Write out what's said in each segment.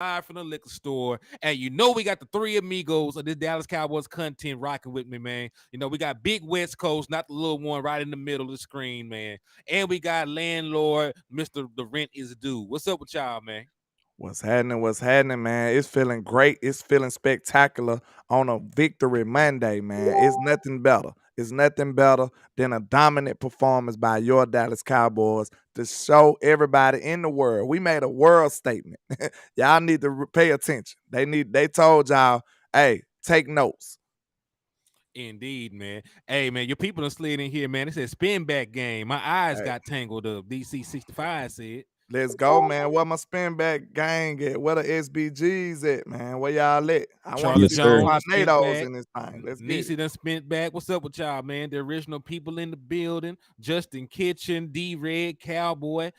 live from the liquor store. And you know we got the three amigos of this Dallas Cowboys content rocking with me, man. You know, we got Big West Coast, not the little one right in the middle of the screen, man. And we got landlord, Mr. The Rent is Due. What's up with y'all, man? What's happening? What's happening, man? It's feeling great. It's feeling spectacular on a victory Monday, man. It's nothing better. It's nothing better than a dominant performance by your Dallas Cowboys to show everybody in the world. We made a world statement. Y'all need to pay attention. They told y'all, hey, take notes. Indeed, man. Hey, man, your people are slid in here, man. It said spin back game. My eyes Hey, got tangled up. DC65 said. let's go, man. Where my spin back gang at? Where the SBGs at, man? Where y'all at? I want to Charlie Yes, see some sir. Jones is spent tornadoes back. in this thing. Let's get it. Niecy done spent back. What's up with y'all, man? The original people in the building. Justin Kitchen, D Red, Cowboy,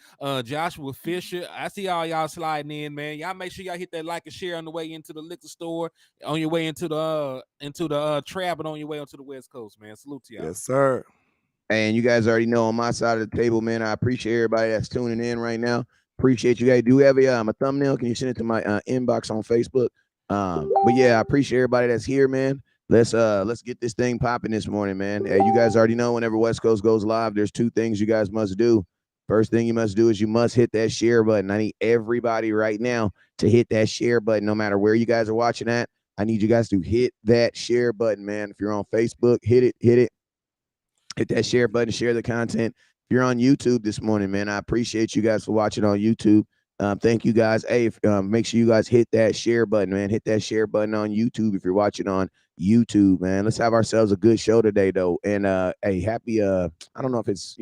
Joshua Fisher. I see all y'all sliding in, man. Y'all make sure y'all hit that like and share on the way into the liquor store, on your way into the trap, and on your way onto the West Coast, man. Salute to y'all. Yes, sir. And you guys already know on my side of the table, man, I appreciate everybody that's tuning in right now. Appreciate you guys. Do have a thumbnail? Can you send it to my inbox on Facebook? But yeah, I appreciate everybody that's here, man. Let's get this thing popping this morning, man. You guys already know whenever West Coast goes live, there's two things you guys must do. First thing you must do is you must hit that share button. I need everybody right now to hit that share button, no matter where you guys are watching at. I need you guys to hit that share button, man. If you're on Facebook, hit it. Hit that share button, share the content. If you're on YouTube this morning, man, I appreciate you guys for watching on YouTube. Thank you guys. Hey, make sure you guys hit that share button, man. Hit that share button on YouTube if you're watching on YouTube, man. Let's have ourselves a good show today, though. And hey, happy. I don't know if it's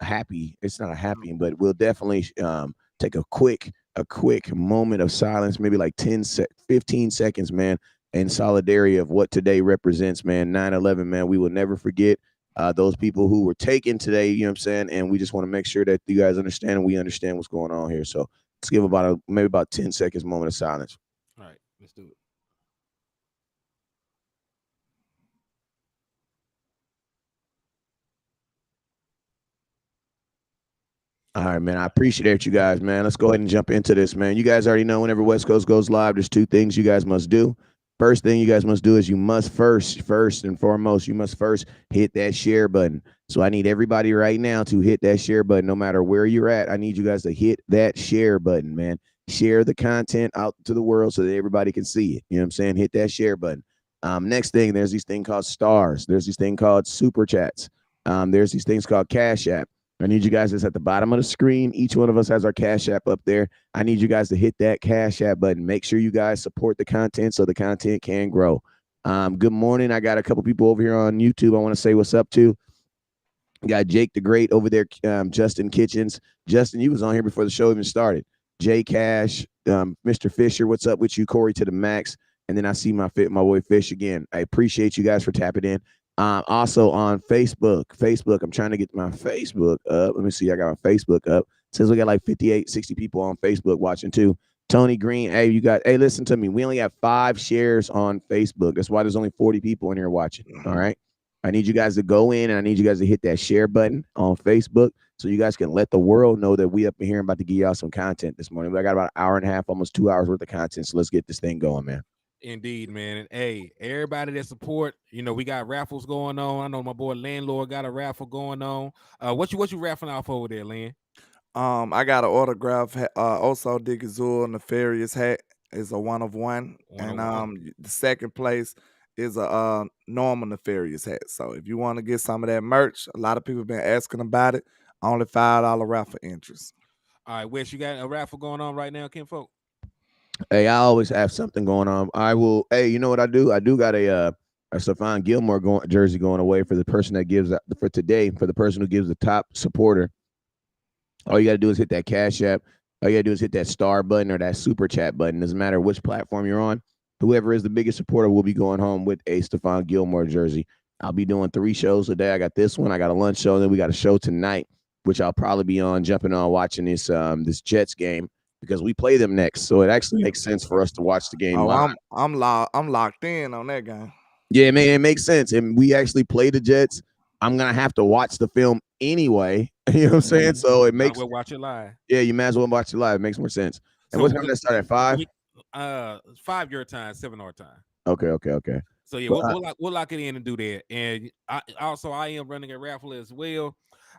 happy. It's not a happy, but we'll definitely take a quick moment of silence, maybe like 15 seconds, man, in solidarity of what today represents, man. 9/11, man. We will never forget those people who were taken today, you know what I'm saying? And we just want to make sure that you guys understand and we understand what's going on here. So let's give maybe about 10 seconds moment of silence. All right, let's do it. All right, man. I appreciate you guys, man. Let's go ahead and jump into this, man. You guys already know whenever West Coast goes live, there's two things you guys must do. First thing you guys must do is you must first and foremost, you must first hit that share button. So I need everybody right now to hit that share button, no matter where you're at. I need you guys to hit that share button, man. Share the content out to the world so that everybody can see it. You know what I'm saying? Hit that share button. Next thing, there's these things called stars. There's these things called super chats. There's these things called Cash App. I need you guys that's at the bottom of the screen. Each one of us has our Cash App up there. I need you guys to hit that Cash App button. Make sure you guys support the content so the content can grow. Good morning. I got a couple people over here on YouTube I want to say what's up to. Got Jake the Great over there, Justin Kitchens. Justin, you was on here before the show even started. Jay Cash, Mr. Fisher, what's up with you? Corey to the max. And then I see my boy Fish again. I appreciate you guys for tapping in. Also on Facebook, I'm trying to get my Facebook up. Let me see. I got my Facebook up. It says we got like 58, 60 people on Facebook watching too. Tony Green, hey, listen to me. We only have 5 shares on Facebook. That's why there's only 40 people in here watching. All right. I need you guys to go in and I need you guys to hit that share button on Facebook so you guys can let the world know that we up in here about to give y'all some content this morning. I got about an hour and a half, almost 2 hours worth of content. So let's get this thing going, man. Indeed, man. And hey, everybody that support, we got raffles going on. I know my boy landlord got a raffle going on. What you raffling off over there, Lynn? I got an autograph. Also, Diggazul Nefarious hat is a 1 of 1, and the second place is a normal Nefarious hat. So if you want to get some of that merch, a lot of people have been asking about it. Only $5 raffle interest. All right, Wes, you got a raffle going on right now, kinfolk? Hey, I always have something going on. I will. Hey, you know what I do? I do got a Stephon Gilmore jersey going away for the person that gives for today. For the person who gives the top supporter, all you got to do is hit that Cash App. All you got to do is hit that star button or that super chat button. Doesn't matter which platform you're on. Whoever is the biggest supporter will be going home with a Stephon Gilmore jersey. I'll be doing 3 shows a day. I got this one. I got a lunch show. And then we got a show tonight, which I'll probably be jumping on watching this Jets game. Because we play them next, so it actually makes sense for us to watch the game live. I'm locked in on that game. Yeah, it makes sense, and we actually play the Jets. I'm gonna have to watch the film anyway. You know what I'm saying? So it makes we'll watch it live. Yeah, you might as well watch it live. It makes more sense. And what time does that start at 5? 5 your time, 7 our time. Okay. So yeah, Well, we'll lock it in and do that. And I am running a raffle as well.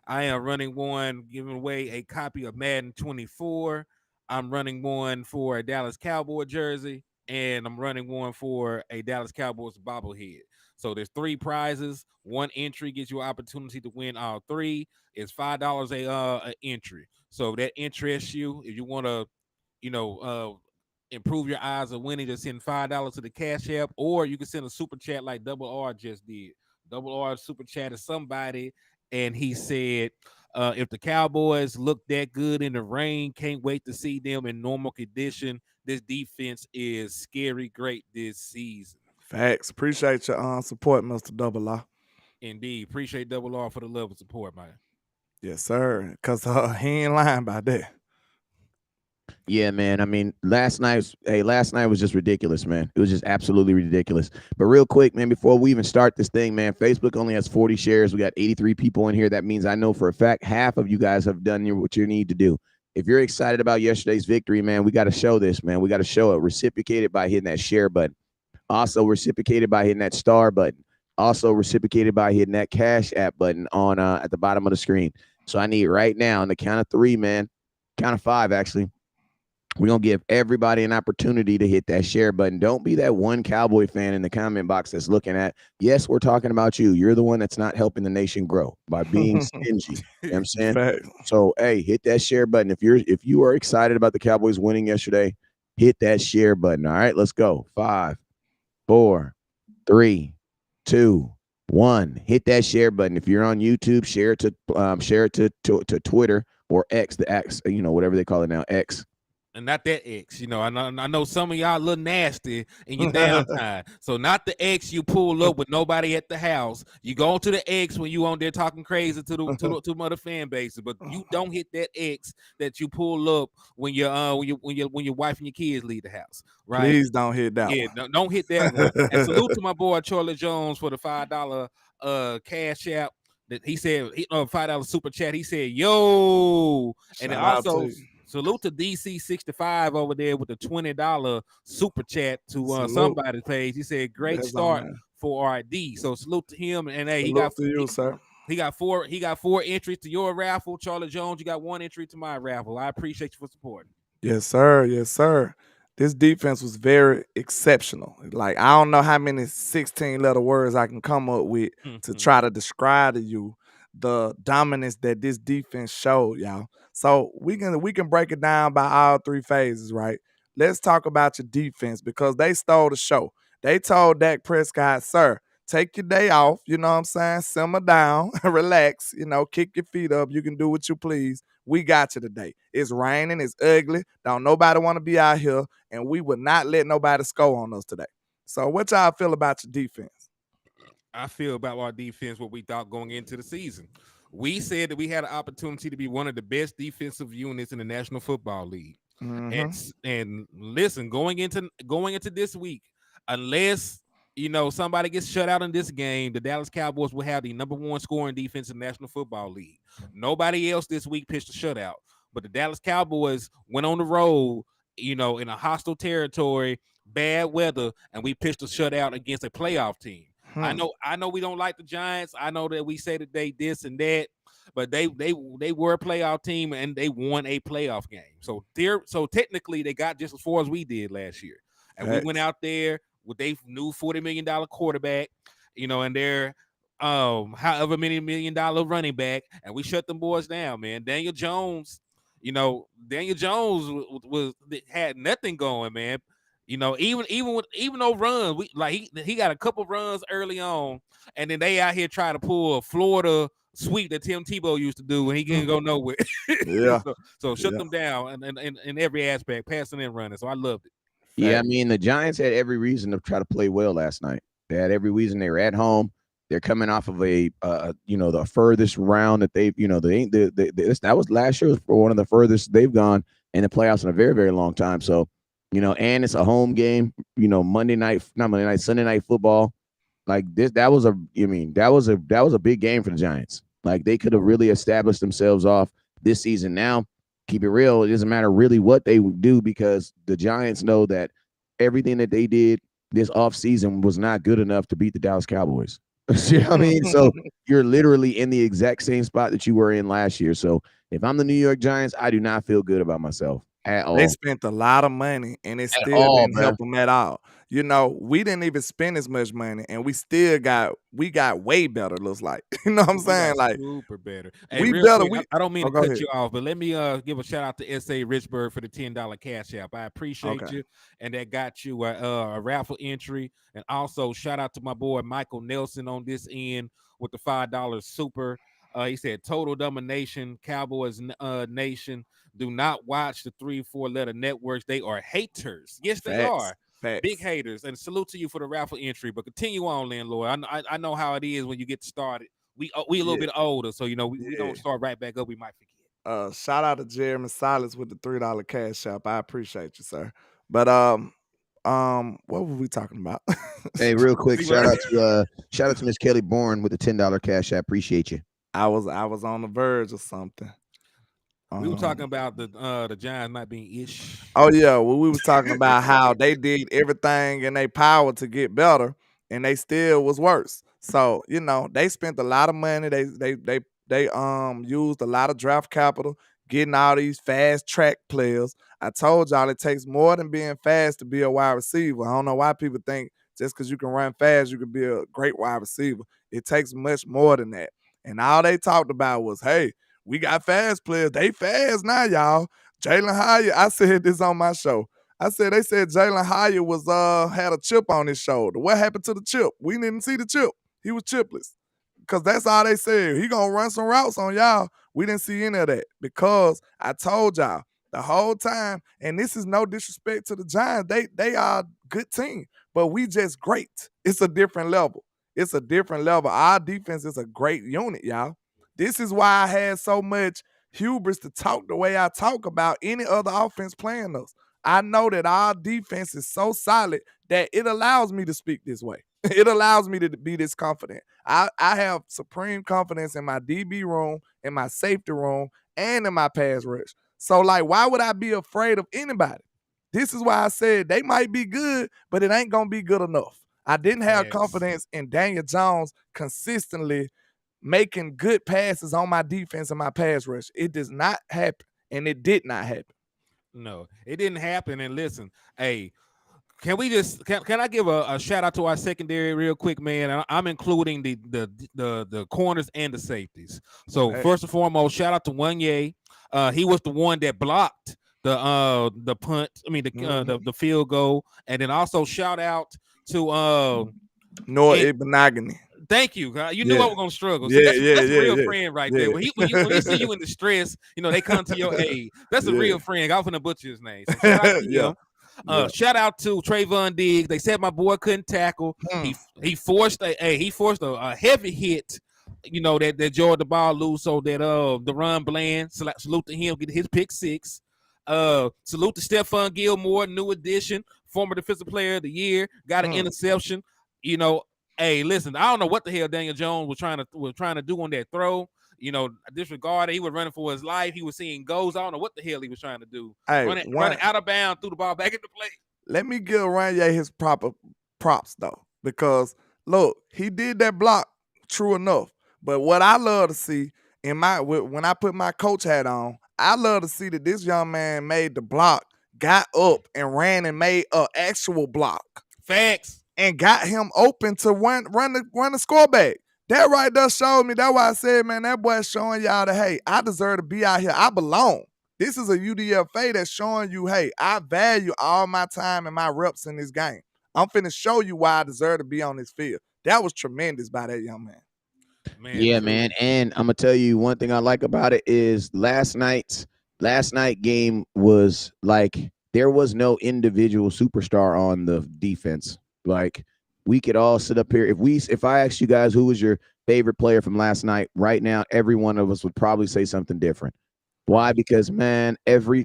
I am running one giving away a copy of Madden 24. I'm running one for a Dallas Cowboy jersey, and I'm running one for a Dallas Cowboys bobblehead. So there's 3 prizes. One entry gives you an opportunity to win all 3. It's $5 a entry. So if that interests you, if you want to, you know, improve your odds of winning, just send $5 to the Cash App, or you can send a super chat like Double R just did. Double R super chat is somebody, and he said, if the Cowboys look that good in the rain, can't wait to see them in normal condition. This defense is scary great this season. Facts. Appreciate your support, Mr. Double R. Indeed. Appreciate Double R for the love and support, man. Yes, sir. Cause he ain't lying about that. yeah, man. I mean, last night was just ridiculous, man. It was just absolutely ridiculous. But real quick, man, before we even start this thing, man, Facebook only has 40 shares. We got 83 people in here. That means I know for a fact half of you guys have done what you need to do. If you're excited about yesterday's victory, man, we got to show this, man. We got to show it. Reciprocated by hitting that share button. Also reciprocated by hitting that star button. Also reciprocated by hitting that Cash App button on at the bottom of the screen. So I need right now, on the count of 3, man, count of 5, actually. We're going to give everybody an opportunity to hit that share button. Don't be that one Cowboy fan in the comment box that's looking at, yes, we're talking about you. You're the one that's not helping the nation grow by being stingy. You know what I'm saying? Facts. So, hey, hit that share button. If you are excited about the Cowboys winning yesterday, hit that share button. All right, let's go. 5, 4, 3, 2, 1. Hit that share button. If you're on YouTube, share it to Twitter or X, the X, whatever they call it now, X. And not that X, I know some of y'all a little nasty in your downtime. So not the X you pull up with nobody at the house. You go to the X when you on there talking crazy to the other fan bases, but you don't hit that X that you pull up when your wife and your kids leave the house. Right? Please don't hit that Yeah, one. don't hit that one. And salute to my boy Charlie Jones for the $5 Cash App. That he said $5 super chat. He said, yo, and then Shout out also to you. salute to DC65 over there with the $20 super chat to Salute. somebody's page. He said, great That's start on for RD. So salute to him. And hey, Salute to you, sir. he got 4 entries to your raffle. Charlie Jones, you got 1 entry to my raffle. I appreciate you for supporting. Yes, sir. Yes, sir. This defense was very exceptional. Like, I don't know how many 16-letter words I can come up with to try to describe to you the dominance that this defense showed, y'all. So we can break it down by all 3 phases, right? Let's talk about your defense because they stole the show. They told Dak Prescott, sir, take your day off, you know what I'm saying? Simmer down, relax, kick your feet up. You can do what you please. We got you today. It's raining. It's ugly. Don't nobody want to be out here, and we would not let nobody score on us today. So what y'all feel about your defense? I feel about our defense what we thought going into the season. We said that we had an opportunity to be one of the best defensive units in the National Football League. And listen, going into this week, unless somebody gets shut out in this game, the Dallas Cowboys will have the #1 scoring defense in the National Football League. Nobody else this week pitched a shutout, but the Dallas Cowboys went on the road, in a hostile territory, bad weather, and we pitched a shutout against a playoff team. I know we don't like the Giants. I know that we say that they this and that, but they were a playoff team and they won a playoff game. So technically they got just as far as we did last year. And we went out there with their new $40 million quarterback, and their however many $1 million running back, and we shut them boys down, man. Daniel Jones had nothing going, man. Even though runs, he got a couple runs early on, and then they out here try to pull a Florida sweep that Tim Tebow used to do, and he can't go nowhere. Yeah. so shut them down in every aspect, passing and running. So I loved it. Yeah, I mean the Giants had every reason to try to play well last night. They had every reason. They were at home. They're coming off of the furthest round that they've, that was last year for one of the furthest they've gone in the playoffs in a very, very long time. So, and it's a home game, Sunday night football. Like this, that was a big game for the Giants. Like they could have really established themselves off this season. Now, keep it real. It doesn't matter really what they do because the Giants know that everything that they did this offseason was not good enough to beat the Dallas Cowboys. You know what I mean? So you're literally in the exact same spot that you were in last year. So if I'm the New York Giants, I do not feel good about myself at They all. spent a lot of money and it At still all, didn't bro. help them at all. You know, we didn't even spend as much money and we got way better, looks like. You know what I'm We got saying? Like super better. Hey, we real better. quick, We I don't mean oh to go cut ahead. you off, but let me give a shout out to SA Richburg for the $10 cash app. I appreciate Okay. you, and that got you a raffle entry. And also shout out to my boy Michael Nelson on this end with the $5 super. He said total domination, Cowboys nation. Do not watch the 3-4 letter networks. They are haters. Yes, they Facts. are. Big Facts. haters. And salute to you for the raffle entry. But continue on, landlord. I know how it is when you get started. We a little Yeah. bit older, so we Yeah. don't start right back up. We might forget. Shout out to Jeremy Silas with the $3 cash app. I appreciate you, sir. But what were we talking about? Hey, real quick, We were shout out to Miss Kelly Bourne with the $10 cash app. Appreciate you. I was on the verge of something. we were talking about the Giants not being ish. Oh yeah, well, we was talking about how they did everything in their power to get better, and they still was worse. So you know they spent a lot of money. They used a lot of draft capital getting all these fast track players. I told y'all it takes more than being fast to be a wide receiver. I don't know why people think just because you can run fast you can be a great wide receiver. It takes much more than that. And all they talked about was, hey, we got fast players. They fast now, y'all. Jalen Hyatt, I said this on my show. I said they said Jalen Hyatt was had a chip on his shoulder. What happened to the chip? We didn't see the chip. He was chipless. Because that's all they said. He gonna run some routes on y'all. We didn't see any of that. Because I told y'all the whole time, and this is no disrespect to the Giants. They are a good team, but we just great. It's a different level. It's a different level. Our defense is a great unit, y'all. This is why I had so much hubris to talk the way I talk about any other offense playing us. I know that our defense is so solid that it allows me to speak this way. It allows me to be this confident. I have supreme confidence in my DB room, in my safety room, and in my pass rush. So, like, why would I be afraid of anybody? This is why I said they might be good, but it ain't going to be good enough. I didn't have Facts. confidence in Daniel Jones consistently making good passes on my defense and my pass rush. It does not happen, and it did not happen. No, it didn't happen. And listen, hey, can I give a shout out to our secondary real quick, man? I'm including the corners and the safeties. So Hey. first and foremost, shout out to Wanye. He was the one that blocked the punt. I mean the field goal, and then also shout out to Noah and- Ibnagany. Thank you. You knew I was gonna struggle. See, Yeah, that's a real yeah. friend right Yeah. there. When they see you in distress, they come to your aid. That's a Yeah. real friend. I'm finna butcher his name. So shout out to Yeah. him. Shout out to Trayvon Diggs. They said my boy couldn't tackle. He forced a heavy hit. That jarred the ball loose, so that the run bland. Salute to him, get his pick six. Salute to Stephon Gilmore, new addition, former defensive player of the year, got an interception. Hey, listen, I don't know what the hell Daniel Jones was trying to do on that throw. Disregarded. He was running for his life. He was seeing goals. I don't know what the hell he was trying to do. Hey, running out of bounds, threw the ball back into play. Let me give Ranye his proper props though, because look, he did that block true enough. But what I love to see when I put my coach hat on, I love to see that this young man made the block, got up and ran and made an actual block. Facts. And got him open to run the score back. That right there showed me. That's why I said, man, that boy's showing y'all that, hey, I deserve to be out here. I belong. This is a UDFA that's showing you, hey, I value all my time and my reps in this game. I'm finna show you why I deserve to be on this field. That was tremendous by that young man. Yeah, true. Man. And I'm gonna tell you one thing I like about it is last night game was like there was no individual superstar on the defense. Like we could all sit up here. If I asked you guys who was your favorite player from last night, right now, every one of us would probably say something different. Why? Because man,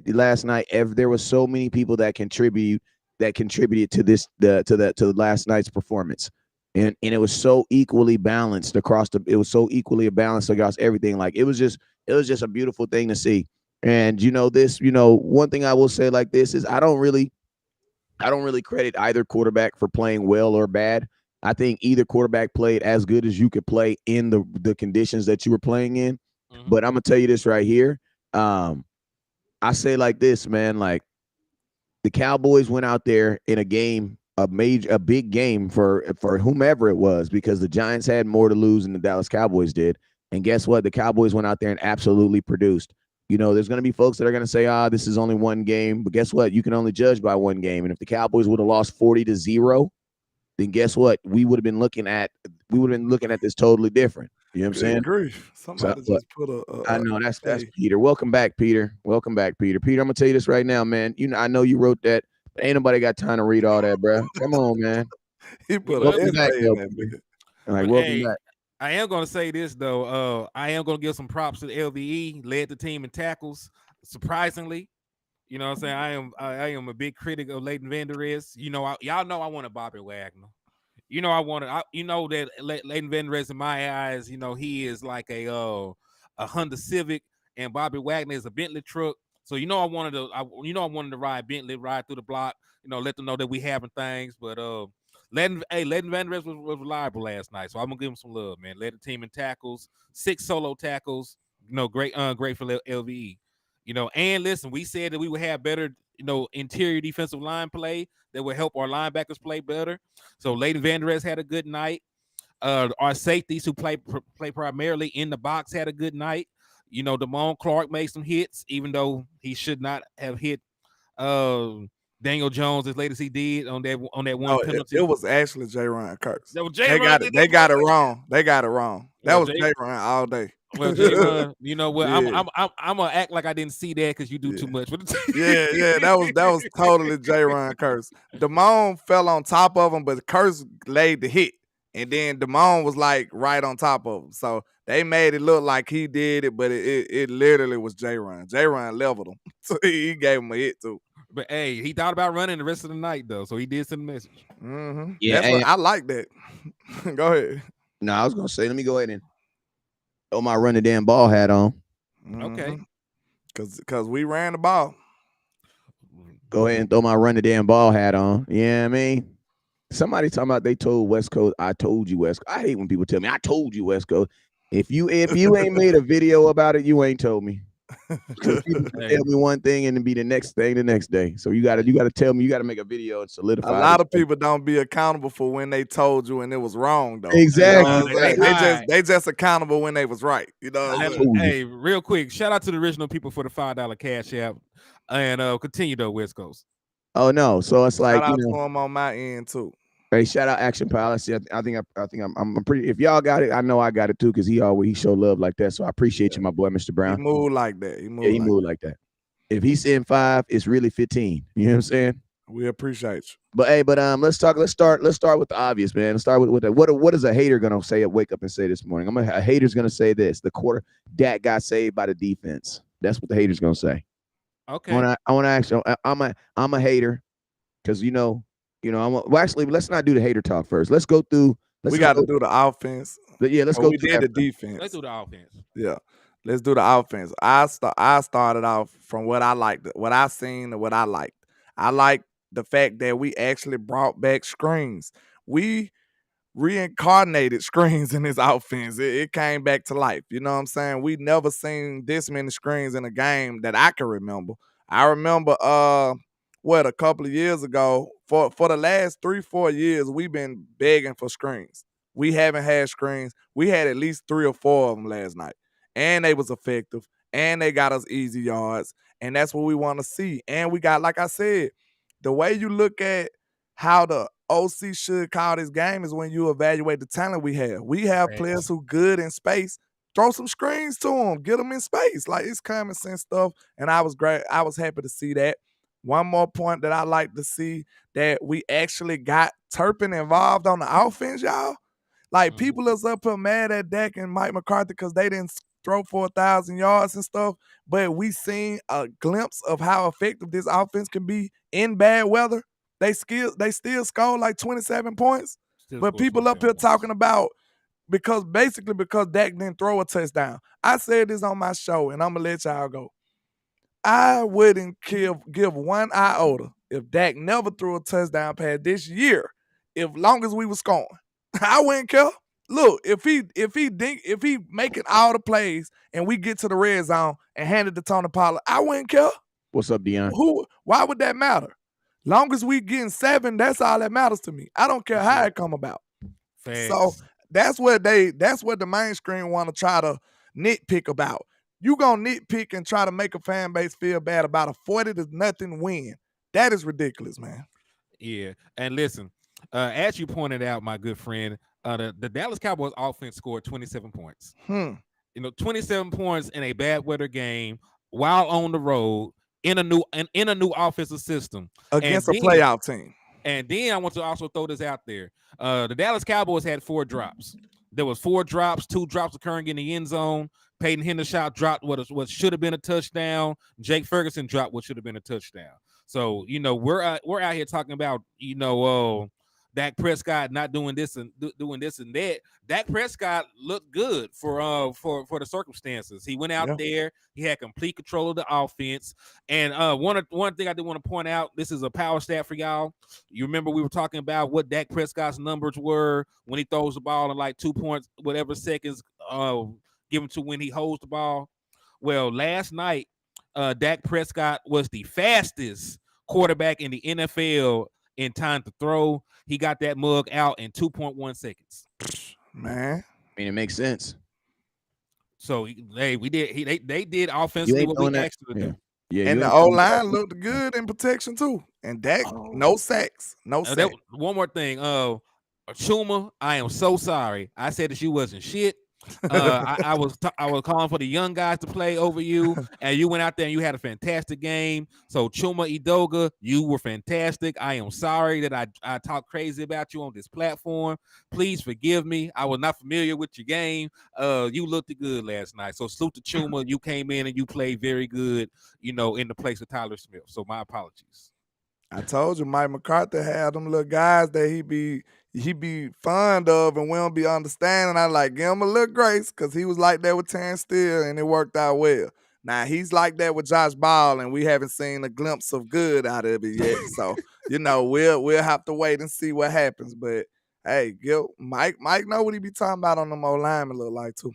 last night, there was so many people that contributed to the last night's performance. And it was so equally balanced across everything. Like it was just a beautiful thing to see. And one thing I will say like this is I don't really I don't really credit either quarterback for playing well or bad. I think either quarterback played as good as you could play in the conditions that you were playing in. Mhm. But I'm gonna tell you this right here. I say like this, man. Like the Cowboys went out there in a game, a big game for whomever it was, because the Giants had more to lose than the Dallas Cowboys did. And guess what? The Cowboys went out there and absolutely produced. You know, there's going to be folks that are going to say, this is only one game. But guess what? You can only judge by one game. And if the Cowboys would have lost 40-0, then guess what? We would have been looking at this totally different. You know what I'm saying? Grief. Somebody just put I know that's Peter. Welcome back, Peter. Welcome back, Peter. Peter, I'm gonna tell you this right now, man. You know, I know you wrote that, but ain't nobody got time to read all that, bro. Come on, man. He put Welcome an back, essay in that. Like, welcome back. I am going to say this though. I am going to give some props to the LVE. Led the team in tackles, surprisingly. You know what I'm saying? I am a big critic of Leighton Vander Esch. You know, y'all know I wanted Bobby Wagner. You know, you know that Leighton Vander Esch, in my eyes, you know, he is like a Honda Civic, and Bobby Wagner is a Bentley truck. So I wanted to ride Bentley, ride through the block. You know, let them know that we having things. But Leighton Vander Esch was reliable last night, so I'm gonna give him some love, man. Led the team in tackles, 6 solo tackles. You know, great for LVE. You know, and listen, we said that we would have better, interior defensive line play that would help our linebackers play better. So Leighton Vander Esch had a good night. Our safeties who play primarily in the box had a good night. You know, Damone Clark made some hits, even though he should not have hit Daniel Jones as late as he did on that one penalty. It was actually J. Ryan Kurtz. That was They got it wrong. They got it wrong. That was J. Ryan all day. Well, J-Run, you know what? Yeah. I'm gonna act like I didn't see that because you do too much. Yeah, that was totally J. Ryan Kurtz. Damone fell on top of him, but Kurtz laid the hit, and then Damone was like right on top of him. So they made it look like he did it, but it literally was J. Ryan. J. Ryan leveled him, so he gave him a hit too. But hey, he thought about running the rest of the night though, so he did send a message. Mm-hmm. Yeah, I like that. Go ahead. No, I was gonna say, let me go ahead and throw my run the damn ball hat on. Okay. Cause we ran the ball. Go ahead and throw my run the damn ball hat on. Yeah, I mean, somebody talking about they told West Coast, I told you West Coast. I hate when people tell me I told you West Coast. If you ain't made a video about it, you ain't told me. Because people tell me one thing and then be the next thing the next day. So you gotta tell me, you gotta make a video and solidify. A lot of people don't be accountable for when they told you and it was wrong though. Exactly. They just accountable when they was right. You know. Hey, real quick, shout out to the original people for the $5 cash app, and continue though, West Coast. Oh no, so it's like shout out to them on my end too. Hey, shout out Action Policy. I think I'm pretty. If y'all got it, I know I got it too, because he show love like that. So I appreciate you, my boy, Mr. Brown. He moved like that. He moved like that. If he's in 5, it's really 15. You know what I'm saying? We appreciate you. But hey, let's start with the obvious, man. Let's start with what is a hater gonna say? Wake up and say this morning. A hater's gonna say this: the Dak got saved by the defense. That's what the hater's gonna say. Okay. I want to ask you. I'm a hater because actually, let's not do the hater talk first. Let's go through. We got to do the offense. Yeah, let's go. We did the defense. Let's do the offense. Yeah, let's do the offense. I started off from what I liked, what I seen, and what I liked. I liked the fact that we actually brought back screens. We reincarnated screens in this offense. It came back to life. You know what I'm saying? We never seen this many screens in a game that I can remember. I remember a couple of years ago, for the last 3-4 years, we've been begging for screens. We haven't had screens. We had at least 3 or 4 of them last night. And they was effective. And they got us easy yards. And that's what we want to see. And we got, like I said, the way you look at how the OC should call this game is when you evaluate the talent we have. We have players who good in space. Throw some screens to them. Get them in space. Like, it's common sense stuff. And I was great. I was happy to see that. One more point that I like to see, that we actually got Turpin involved on the offense, y'all. Like, people is up here mad at Dak and Mike McCarthy because they didn't throw for 1,000 yards and stuff, but we seen a glimpse of how effective this offense can be in bad weather. They still scored like 27 points, but people up here talking about because Dak didn't throw a touchdown. I said this on my show, and I'm gonna let y'all go. I wouldn't give 1 iota if Dak never threw a touchdown pass this year, if long as we was scoring, I wouldn't care. Look, if he making all the plays and we get to the red zone and hand it to Tony Pollard, I wouldn't care. What's up, Dion? Why would that matter? Long as we getting 7, that's all that matters to me. I don't care how it come about. Facts. So that's what the mainstream want to try to nitpick about. You gonna nitpick and try to make a fan base feel bad about a 40-0 win. That is ridiculous, man. Yeah, and listen, as you pointed out, my good friend, the Dallas Cowboys offense scored 27 points. 27 points in a bad weather game while on the road in a new offensive system against a playoff team. And then I want to also throw this out there. The Dallas Cowboys had 4 drops. There was 4 drops, 2 drops occurring in the end zone. Peyton Hendershot dropped what should have been a touchdown. Jake Ferguson dropped what should have been a touchdown. So, we're out here talking about, Dak Prescott not doing this and doing this and that. Dak Prescott looked good for the circumstances. He went out there. He had complete control of the offense. And one thing I did want to point out, this is a power stat for y'all. You remember we were talking about what Dak Prescott's numbers were when he throws the ball in like 2 points, whatever seconds given to when he holds the ball. Well, last night, Dak Prescott was the fastest quarterback in the NFL in time to throw. He got that mug out in 2.1 seconds. Man, I mean, it makes sense. So they did offensively what we asked them to do. Yeah, and the O-line looked good in protection too. And Dak, no sacks. One more thing. Chuma, I am so sorry. I said that you wasn't shit. I was calling for the young guys to play over you, and you went out there and you had a fantastic game. So Chuma Edoga, you were fantastic. I am sorry that I talked crazy about you on this platform. Please forgive me. I was not familiar with your game. You looked good last night. So salute to Chuma. You came in and you played very good, in the place of Tyler Smith. So my apologies. I told you Mike McCarthy had them little guys that he be fond of and we don't be understanding. I like give him a little grace because he was like that with Terrence Steele and it worked out well. Now he's like that with Josh Ball and we haven't seen a glimpse of good out of it yet. So we'll have to wait and see what happens. But hey, Mike know what he be talking about on the O-lineman look like too.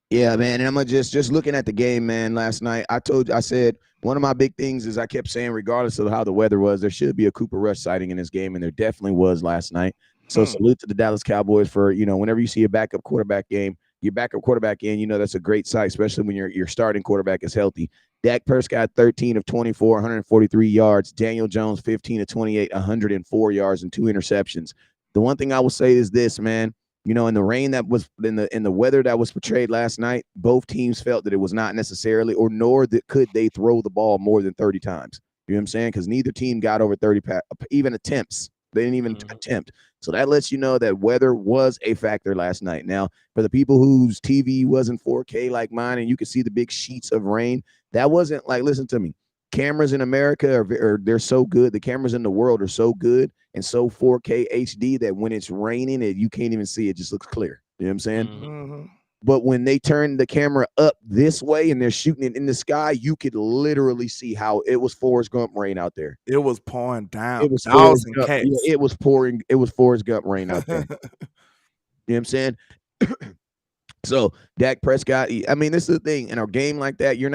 Yeah, man, and I'm gonna just looking at the game, man. Last night, I said one of my big things is I kept saying, regardless of how the weather was, there should be a Cooper Rush sighting in this game, and there definitely was last night. So salute to the Dallas Cowboys for whenever you see a backup quarterback game, your backup quarterback in, that's a great sight, especially when your starting quarterback is healthy. Dak Prescott 13 of 24, 143 yards. Daniel Jones 15 of 28, 104 yards and 2 interceptions. The one thing I will say is this, man. In the rain that was in the weather that was portrayed last night, both teams felt that it was not necessarily nor could they throw the ball more than 30 times. You know what I'm saying? Because neither team got over 30 even attempts. They didn't even attempt. So that lets you know that weather was a factor last night. Now, for the people whose TV wasn't 4K like mine and you could see the big sheets of rain, that wasn't like, listen to me. Cameras in America they're so good. The cameras in the world are so good and so 4K HD that when it's raining, you can't even see it. Just looks clear. You know what I'm saying? Mm-hmm. But when they turn the camera up this way and they're shooting it in the sky, you could literally see how it was Forrest Gump rain out there. It was pouring down. It was Forrest Gump. Yeah, it was pouring. It was Forrest Gump rain out there. You know what I'm saying? So Dak Prescott, I mean, this is the thing. In a game like that, you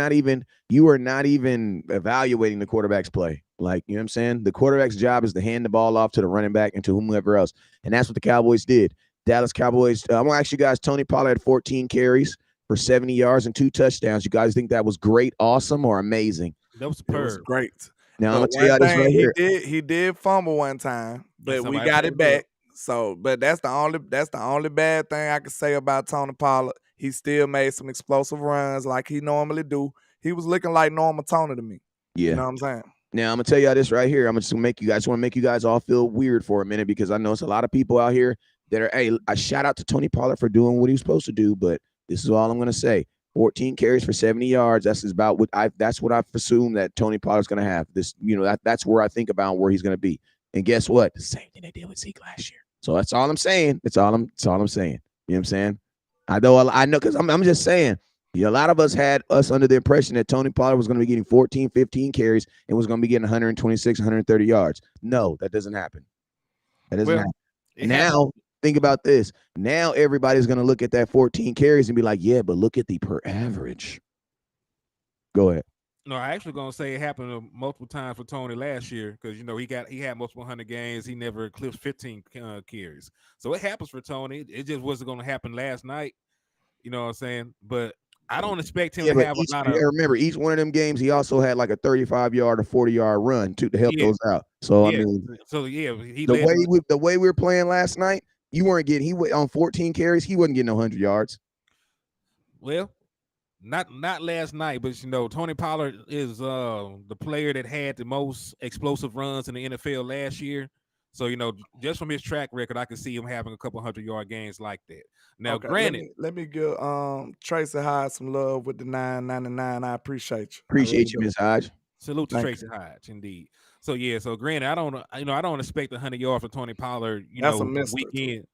are not even evaluating the quarterback's play. Like, you know what I'm saying? The quarterback's job is to hand the ball off to the running back and to whomever else. And that's what the Cowboys did. Dallas Cowboys, I'm going to ask you guys, Tony Pollard had 14 carries for 70 yards and 2 touchdowns. You guys think that was great, awesome, or amazing? That was superb. It was great. Now, I'm going to tell you this right here. He did fumble one time, but we got it back. So, but that's the only bad thing I can say about Tony Pollard. He still made some explosive runs like he normally do. He was looking like normal Tony to me. Yeah. You know what I'm saying? Now, I'm going to tell you this right here. I'm just going to make you guys all feel weird for a minute because I know it's a lot of people out here that are, hey, I shout out to Tony Pollard for doing what he was supposed to do, but this is all I'm going to say. 14 carries for 70 yards. That's about that's what I've assumed that Tony Pollard's going to have. That's where I think about where he's going to be. And guess what? The same thing they did with Zeke last year. So that's all I'm saying. That's all I'm saying. You know what I'm saying? I know because I'm just saying Yeah, a lot of us had us under the impression that Tony Pollard was going to be getting 14, 15 carries and was going to be getting 126, 130 yards. No, that doesn't happen. That doesn't Well, happen. it Now, happened. think about this. Now everybody's going to look at that 14 carries and be like, yeah, but look at the per average. Go ahead. No, I actually gonna say it happened multiple times for Tony last year because he had multiple 100 games. He never eclipsed 15 carries, so it happens for Tony. It just wasn't gonna happen last night. You know what I'm saying? But I don't expect him Yeah, to but have a lot of remember, each one of them games, he also had like a 35-yard or 40-yard run to help yeah those out. So, I yeah. mean, So yeah, he the led. way we were playing last night, you weren't getting, on 14 carries, he wasn't getting 100 yards. Well, not last night, but Tony Pollard is the player that had the most explosive runs in the NFL last year. So just from his track record, I could see him having a couple 100-yard games like that. Now, Okay, granted, let me give Tracy Hyde some love with the 9.99. I appreciate you. I really Appreciate you, do. Ms. Hodge. salute to Thank Tracy Hodge, indeed. So yeah, so granted, I don't expect 100 yards from Tony Pollard, That's a mister too. weekend.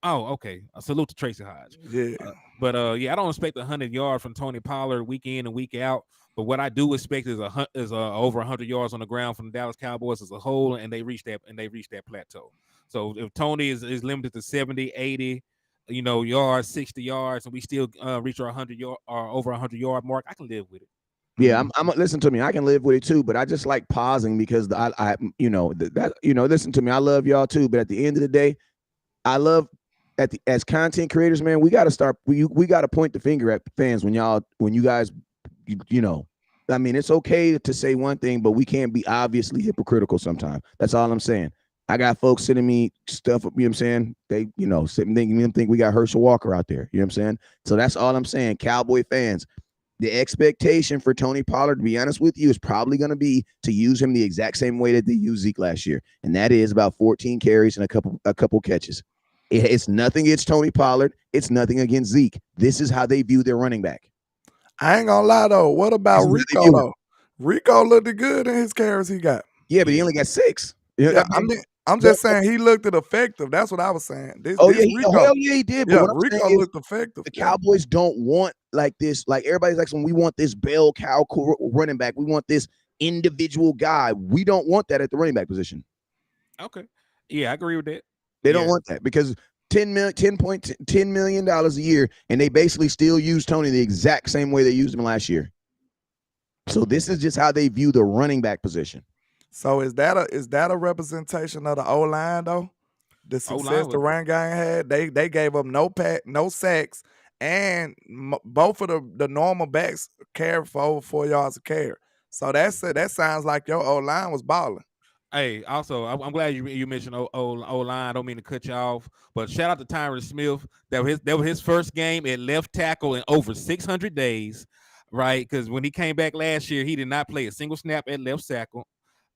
Oh, okay. A salute to Tracy Hodge. Yeah. But I don't expect 100 yards from Tony Pollard week in and week out. But what I do expect is over 100 yards on the ground from the Dallas Cowboys as a whole, and they reach that plateau. So if Tony is limited to 70, 80, yards, 60 yards, and we still reach our 100 yard or over 100 yard mark, I can live with it. Yeah, I'm listen to me. I can live with it too, but I just like pausing because listen to me. I love y'all too, but at the end of the day, I love as content creators, man. We got to start. We got to point the finger at fans when you guys, I mean, it's okay to say one thing, but we can't be obviously hypocritical sometimes. That's all I'm saying. I got folks sending me stuff, you know what I'm saying? They, sitting think we got Herschel Walker out there, you know what I'm saying? So that's all I'm saying. Cowboy fans, the expectation for Tony Pollard, to be honest with you, is probably going to be to use him the exact same way that they used Zeke last year, and that is about 14 carries and a couple catches. It's nothing against Tony Pollard. It's nothing against Zeke. This is how they view their running back. I ain't gonna lie though. What about Rico though? Rico looked good in his carries he got. Yeah, but he only got 6. Yeah, I'm just saying he looked effective. That's what I was saying. Rico, hell yeah, he did. But yeah, Rico looked effective. The Cowboys don't want like this. Like everybody's like, we want this bell cow running back. We want this individual guy. We don't want that at the running back position. Okay, yeah, I agree with that. They don't want that because $10 million a year, and they basically still use Tony the exact same way they used him last year. So this is just how they view the running back position. So is that a representation of the O-line though? The success the run game had, they gave up no sacks, and both of the normal backs carried for over 4 yards a carry. So that sounds like your O-line was balling. Hey, also, I'm glad you mentioned O-line. I don't mean to cut you off, but shout out to Tyron Smith. That was his first game at left tackle in over 600 days, right? Because when he came back last year, he did not play a single snap at left tackle,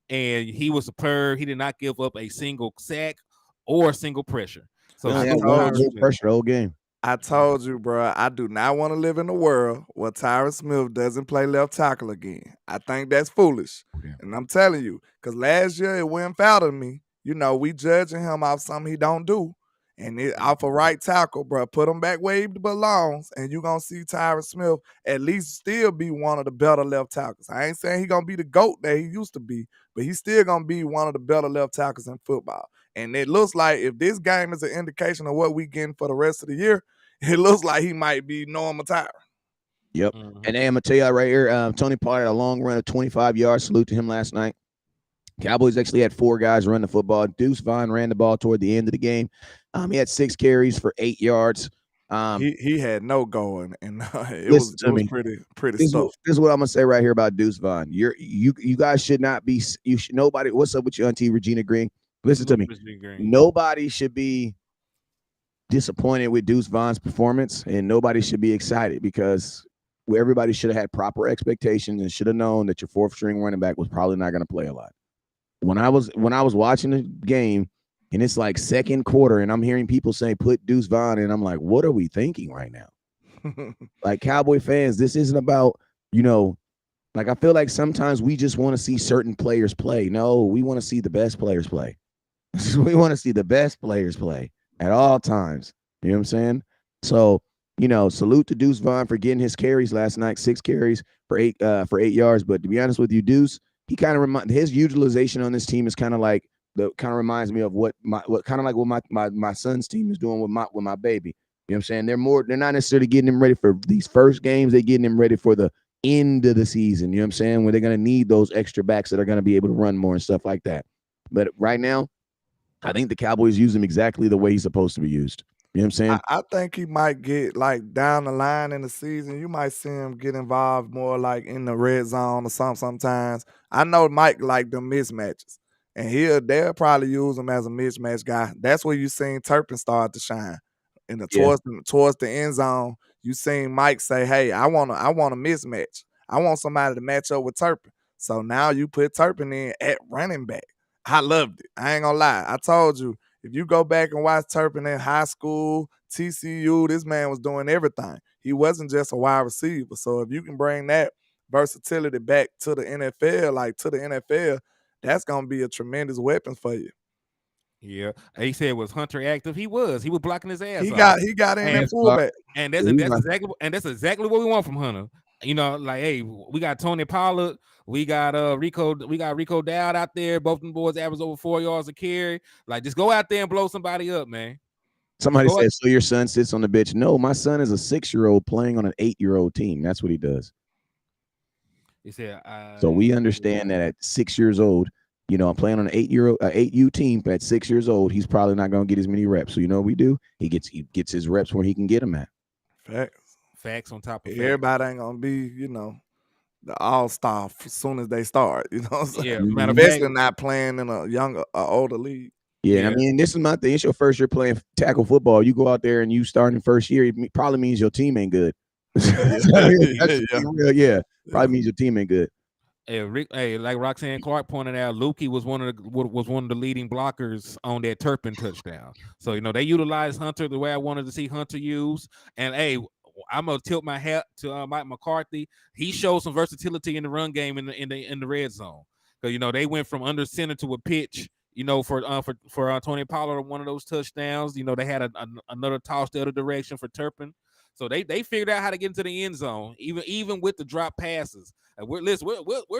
and he was superb. He did not give up a single sack or a single pressure. So pressure the whole game. I told you, bro, I do not want to live in a world where Tyron Smith doesn't play left tackle again. I think that's foolish. Okay. And I'm telling you, because last year it went foul to me. We judging him off something he don't do. And off a right tackle, bro, put him back where he belongs, and you're going to see Tyron Smith at least still be one of the better left tackles. I ain't saying he's going to be the GOAT that he used to be, but he's still going to be one of the better left tackles in football. And it looks like if this game is an indication of what we getting for the rest of the year, it looks like he might be Norma Tyron. Yep. Mm-hmm. And I'm going to tell you right here, Tony Pollard had a long run of 25 yards. Salute to him last night. Cowboys actually had 4 guys run the football. Deuce Vaughn ran the ball toward the end of the game. He had 6 carries for 8 yards. He had no going, and it was pretty stuff. This is what I'm gonna say right here about Deuce Vaughn. You guys should not be. Nobody. What's up with your auntie Regina Green? Listen to me. Nobody should be disappointed with Deuce Vaughn's performance, and nobody should be excited because everybody should have had proper expectations and should have known that your 4th string running back was probably not going to play a lot. When I was watching the game and it's like second quarter and I'm hearing people say put Deuce Vaughn, and I'm like, what are we thinking right now? Like Cowboy fans, this isn't about, like I feel like sometimes we just want to see certain players play. No, we want to see the best players play. We want to see the best players play at all times. You know what I'm saying? So salute to Deuce Vaughn for getting his carries last night, 6 carries for 8 yards. But to be honest with you, Deuce, he kind of his utilization on this team is kind of like reminds me of what my son's team is doing with my baby. You know what I'm saying? They're not necessarily getting him ready for these first games. They're getting him ready for the end of the season. You know what I'm saying? Where they're going to need those extra backs that are going to be able to run more and stuff like that. But right now, I think the Cowboys use him exactly the way he's supposed to be used. You know what I'm saying? I think he might get like down the line in the season. You might see him get involved more like in the red zone or something sometimes. I know Mike like the mismatches. And they'll probably use him as a mismatch guy. That's where you seen Turpin start to shine. In the towards the end zone, you seen Mike say, "Hey, I want a mismatch. I want somebody to match up with Turpin." So now you put Turpin in at running back. I loved it. I ain't gonna lie. I told you, if you go back and watch Turpin in high school, TCU, this man was doing everything. He wasn't just a wide receiver. So if you can bring that versatility back to the NFL, that's gonna be a tremendous weapon for you. Yeah, he said was Hunter active. He was blocking his ass He off. got in at fullback. And that's exactly what we want from Hunter. Like, hey, we got Tony Pollard, we got Rico Dowd out there. Both of them boys average over 4 yards a carry. Like, just go out there and blow somebody up, man. Somebody said, so your son sits on the bench. No, my son is a 6-year-old playing on an 8-year-old team. That's what he does. He said, so we understand that at 6 years old, I'm playing on an 8U team, but at 6 years old, he's probably not going to get as many reps. So you know what we do? He gets his reps where he can get them at. Facts on top of facts. Everybody ain't gonna be, the all-star as soon as they start. You know what I'm saying? Yeah, especially not playing in a older league. Yeah, I mean, this is my thing. It's your first year playing tackle football. You go out there and you start in first year, it probably means your team ain't good. Probably means your team ain't good. Hey, like Roxanne Clark pointed out, Lukey was one of the leading blockers on that Turpin touchdown. So they utilized Hunter the way I wanted to see Hunter use. And hey, I'm gonna tilt my hat to Mike McCarthy. He showed some versatility in the run game in the red zone. Because they went from under center to a pitch. For Tony Pollard on one of those touchdowns. They had another toss the other direction for Turpin. So they figured out how to get into the end zone, even with the drop passes. We're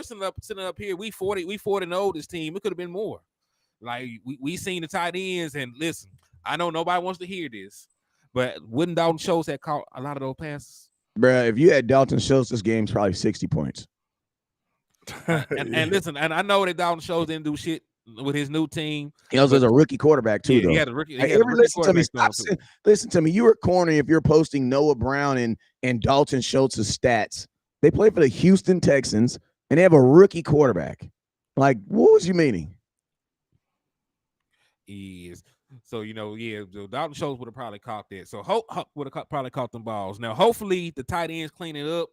sitting up here. We 40-0 this team. It could have been more. Like we seen the tight ends, and listen, I know nobody wants to hear this, but wouldn't Dalton Schultz have caught a lot of those passes? Bruh, if you had Dalton Schultz, this game's probably 60 points. And listen, and I know that Dalton Schultz didn't do shit with his new team. He also has a rookie quarterback too, though. He had a rookie. Listen to me. You were corny if you're posting Noah Brown and Dalton Schultz's stats. They play for the Houston Texans and they have a rookie quarterback. Like, what was you meaning? Yes. So Dalton Schultz would have probably caught that. So would have probably caught them balls. Now, hopefully the tight ends clean it up.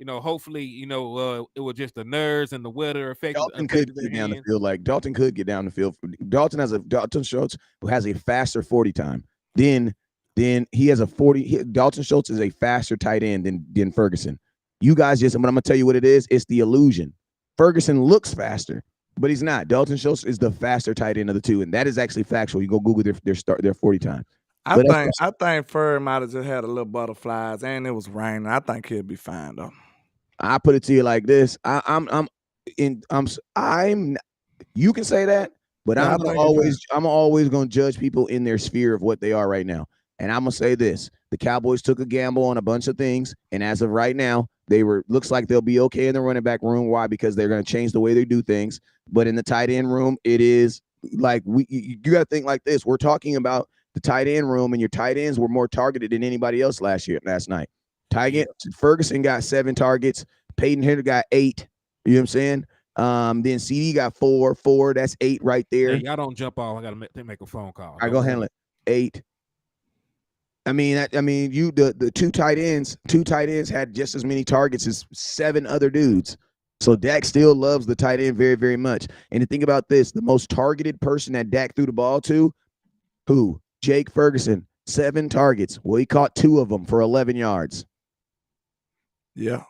Hopefully, it was just the nerves and the weather affected. Dalton could get down the field. Like Dalton could get down the field. Dalton Schultz who has a faster 40 time. Then he has a 40. Dalton Schultz is a faster tight end than Ferguson. You guys but I'm gonna tell you what it is. It's the illusion. Ferguson looks faster, but he's not. Dalton Schultz is the faster tight end of the two, and that is actually factual. You go Google their 40 time. I think Ferg might have just had a little butterflies, and it was raining. I think he'll be fine though. I put it to you like this. You can say that, but I'm always going to judge people in their sphere of what they are right now. And I'm going to say this. The Cowboys took a gamble on a bunch of things. And as of right now, looks like they'll be okay in the running back room. Why? Because they're going to change the way they do things. But in the tight end room, it is like you got to think like this. We're talking about the tight end room, and your tight ends were more targeted than anybody else last night. Ferguson got 7 targets. Peyton Hitter got 8. You know what I'm saying? Then CD got 4. That's 8 right there. Hey, y'all don't jump off. I gotta make a phone call. I go handle it. 8. The two tight ends had just as many targets as 7 other dudes. So Dak still loves the tight end very, very much. And to think about this, the most targeted person that Dak threw the ball to, who? Jake Ferguson, 7 targets. Well, he caught 2 of them for 11 yards. Yeah.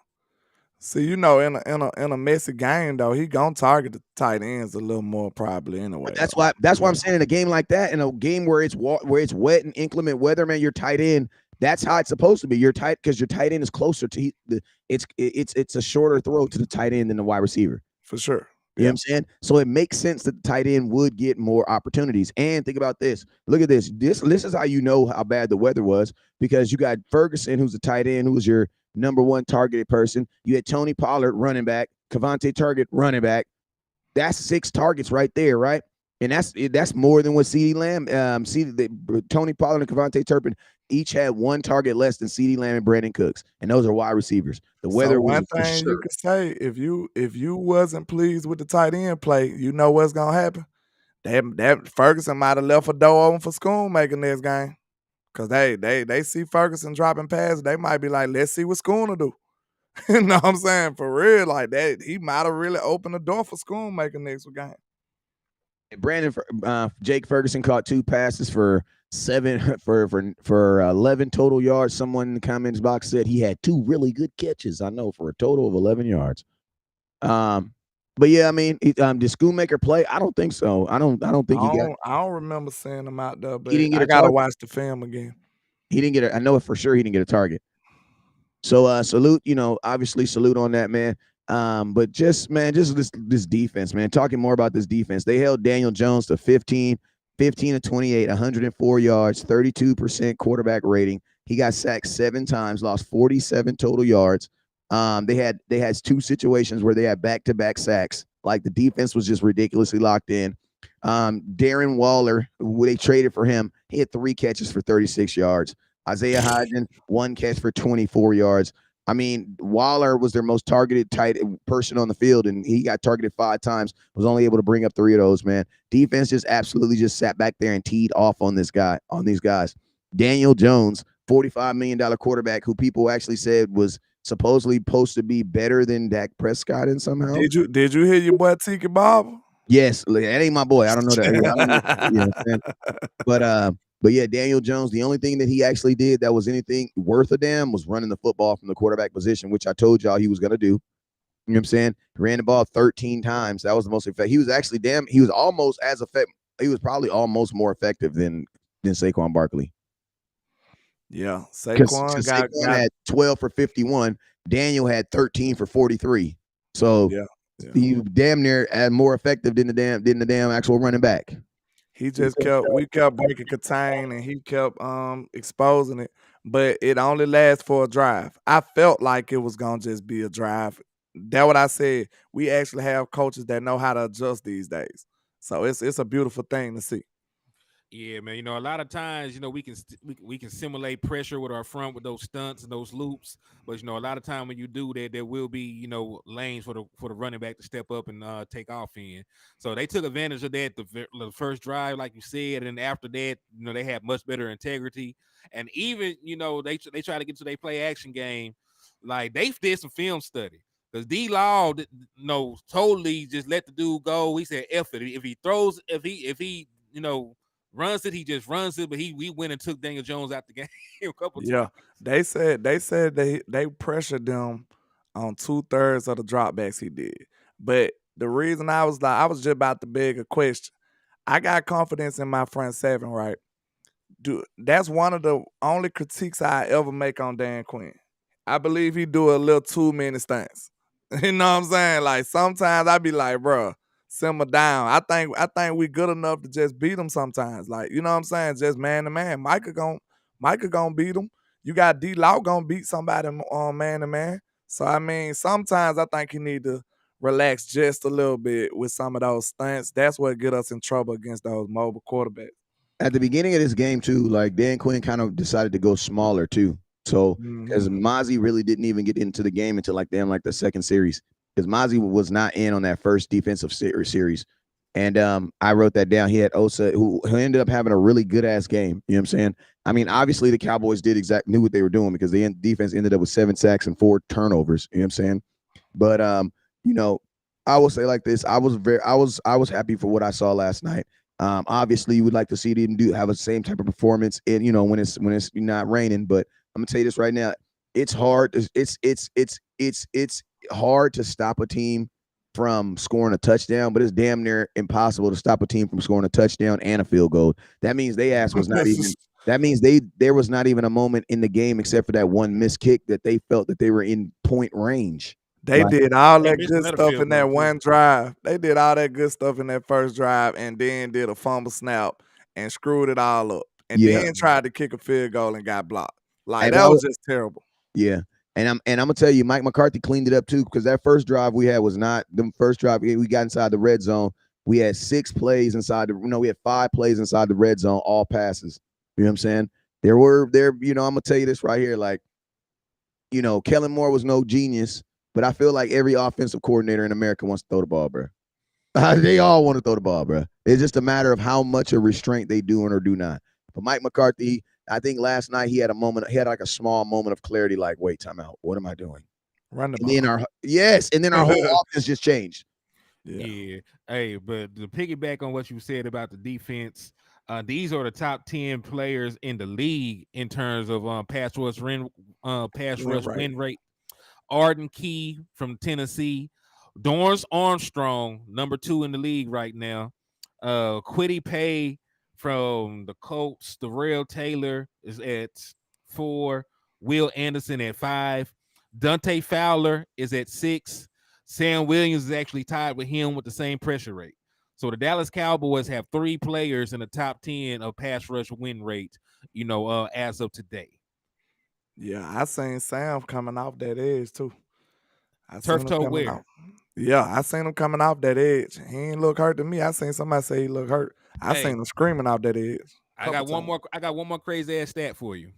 See, in a messy game though, he gonna target the tight ends a little more probably anyway. But that's why I'm saying in a game like that, in a game where it's wet and inclement weather, man, your tight end, That's how it's supposed to be. You're tight because your tight end is closer to it's a shorter throw to the tight end than the wide receiver. For sure. You know what I'm saying? So it makes sense that the tight end would get more opportunities. And think about this. Look at this. This is how you know how bad the weather was, because you got Ferguson, who's the tight end, who was your number one targeted person. You had Tony Pollard, running back, Cavante Target, running back. That's 6 targets right there, right? And that's more than what CeeDee Lamb, Tony Pollard and Cavante Turpin each had 1 target less than CeeDee Lamb and Brandon Cooks, and those are wide receivers. The weather was one thing you could say, if you wasn't pleased with the tight end play, you know what's gonna happen. That Ferguson might have left a door open for Schoonmaker next game, cause they see Ferguson dropping passes, they might be like, let's see what Schooner do. You know what I'm saying? For real, like that, he might have really opened the door for Schoonmaker next game. Jake Ferguson caught 2 passes for 11 total yards. Someone in the comments box said he had 2 really good catches. I know, for a total of 11 yards. But yeah, I mean, did Schoonmaker play? I don't think so. I don't think he got. I don't remember seeing him out there, but he didn't get I gotta watch the film again. He didn't get I know it for sure. He didn't get a target. So salute, obviously salute on that, man. But just this defense, man. Talking more about this defense, they held Daniel Jones to 15 of 28, 104 yards, 32% quarterback rating. He got sacked 7 times, lost 47 total yards. They had 2 situations where they had back-to-back sacks. Like, the defense was just ridiculously locked in. Darren Waller, who they traded for him, he had 3 catches for 36 yards. Isaiah Hodgson, 1 catch for 24 yards. I mean, Waller was their most targeted tight person on the field, and he got targeted 5 times, was only able to bring up 3 of those, man. Defense just absolutely just sat back there and teed off on these guys. Daniel Jones, $45 million quarterback, who people actually said was supposedly supposed to be better than Dak Prescott in somehow. Did you hear your boy Tiki Bob? Yes, that ain't my boy. I don't know that. But yeah, Daniel Jones, the only thing that he actually did that was anything worth a damn was running the football from the quarterback position, which I told y'all he was going to do. You know what I'm saying? He ran the ball 13 times. That was the most effective. He was actually he was almost as effective. He was probably almost more effective than Saquon Barkley. Yeah, Saquon had 12 for 51. Daniel had 13 for 43. So he damn near more effective than the damn actual running back. We kept breaking contain, and he kept exposing it, but it only lasts for a drive. I felt like it was gonna just be a drive. That's what I said. We actually have coaches that know how to adjust these days, so it's a beautiful thing to see. Yeah, man. A lot of times, we can simulate pressure with our front with those stunts and those loops. But a lot of time when you do that, there will be lanes for the running back to step up and take off in. So they took advantage of that the first drive, like you said, and after that, they had much better integrity. And even they try to get to their play action game, like they did some film study. Because D-Law, totally just let the dude go. He said, F it. If he throws, if he runs it, he just runs it. But we went and took Daniel Jones out the game a couple times. Yeah, they said they pressured them on 2/3 of the dropbacks he did. But the reason I was just about to beg a question. I got confidence in my front 7, right? Dude, that's one of the only critiques I ever make on Dan Quinn. I believe he do a little too many stunts. You know what I'm saying? Like, sometimes I be like, bro, simmer down. I think we good enough to just beat them sometimes. Like, you know what I'm saying? Just man to man. Micah gonna beat him. You got D-Law gonna beat somebody on man to man. So I mean, sometimes I think you need to relax just a little bit with some of those stunts. That's what get us in trouble against those mobile quarterbacks. At the beginning of this game too, like, Dan Quinn kind of decided to go smaller too. So, because Mozzie really didn't even get into the game until like the second series, because Mozzie was not in on that first defensive series. And I wrote that down. He had Osa, who ended up having a really good ass game. You know what I'm saying? I mean, obviously the Cowboys knew what they were doing, because the defense ended up with 7 sacks and 4 turnovers. You know what I'm saying? But I will say like this: I was happy for what I saw last night. Obviously, you would like to see them have a same type of performance, and when it's not raining. But I'm gonna tell you this right now: it's hard. It's hard to stop a team from scoring a touchdown, but it's damn near impossible to stop a team from scoring a touchdown and a field goal. That means they ass was not even. That means there was not even a moment in the game except for that one missed kick that they felt that they were in point range. They Like, did all They that missed good another stuff field in that goal, too. one drive. They did all that good stuff in that first drive and then did a fumble snap and screwed it all up. And Yeah. then tried to kick a field goal and got blocked. Like, Hey, that was just terrible. Yeah. And I'm gonna tell you, Mike McCarthy cleaned it up too, because that first drive we had was not the first drive we got inside the red zone. We had 6 plays inside we had 5 plays inside the red zone, all passes. You know what I'm saying? I'm gonna tell you this right here. Like, Kellen Moore was no genius, but I feel like every offensive coordinator in America wants to throw the ball, bro. They all want to throw the ball, bro. It's just a matter of how much of restraint they do or do not. But Mike McCarthy, I think last night he had like a small moment of clarity, like, wait, time out. What am I doing? Run the And ball. then our whole offense just changed. Yeah. Hey, but to piggyback on what you said about the defense, these are the top 10 players in the league in terms of pass rush win rate. Arden Key from Tennessee, Dorrance Armstrong, number 2 in the league right now. Quiddy Pay from the Colts, Darrell Taylor is at 4, Will Anderson at 5, Dante Fowler is at 6. Sam Williams is actually tied with him with the same pressure rate. So the Dallas Cowboys have 3 players in the top 10 of pass rush win rate, as of today. Yeah, I seen Sam coming off that edge too. I Turf seen him toe coming where? off. Yeah, I seen him coming off that edge. He ain't look hurt to me. I seen somebody say he look hurt. I Hey, seen him screaming off that edge. I got one more crazy ass stat for you.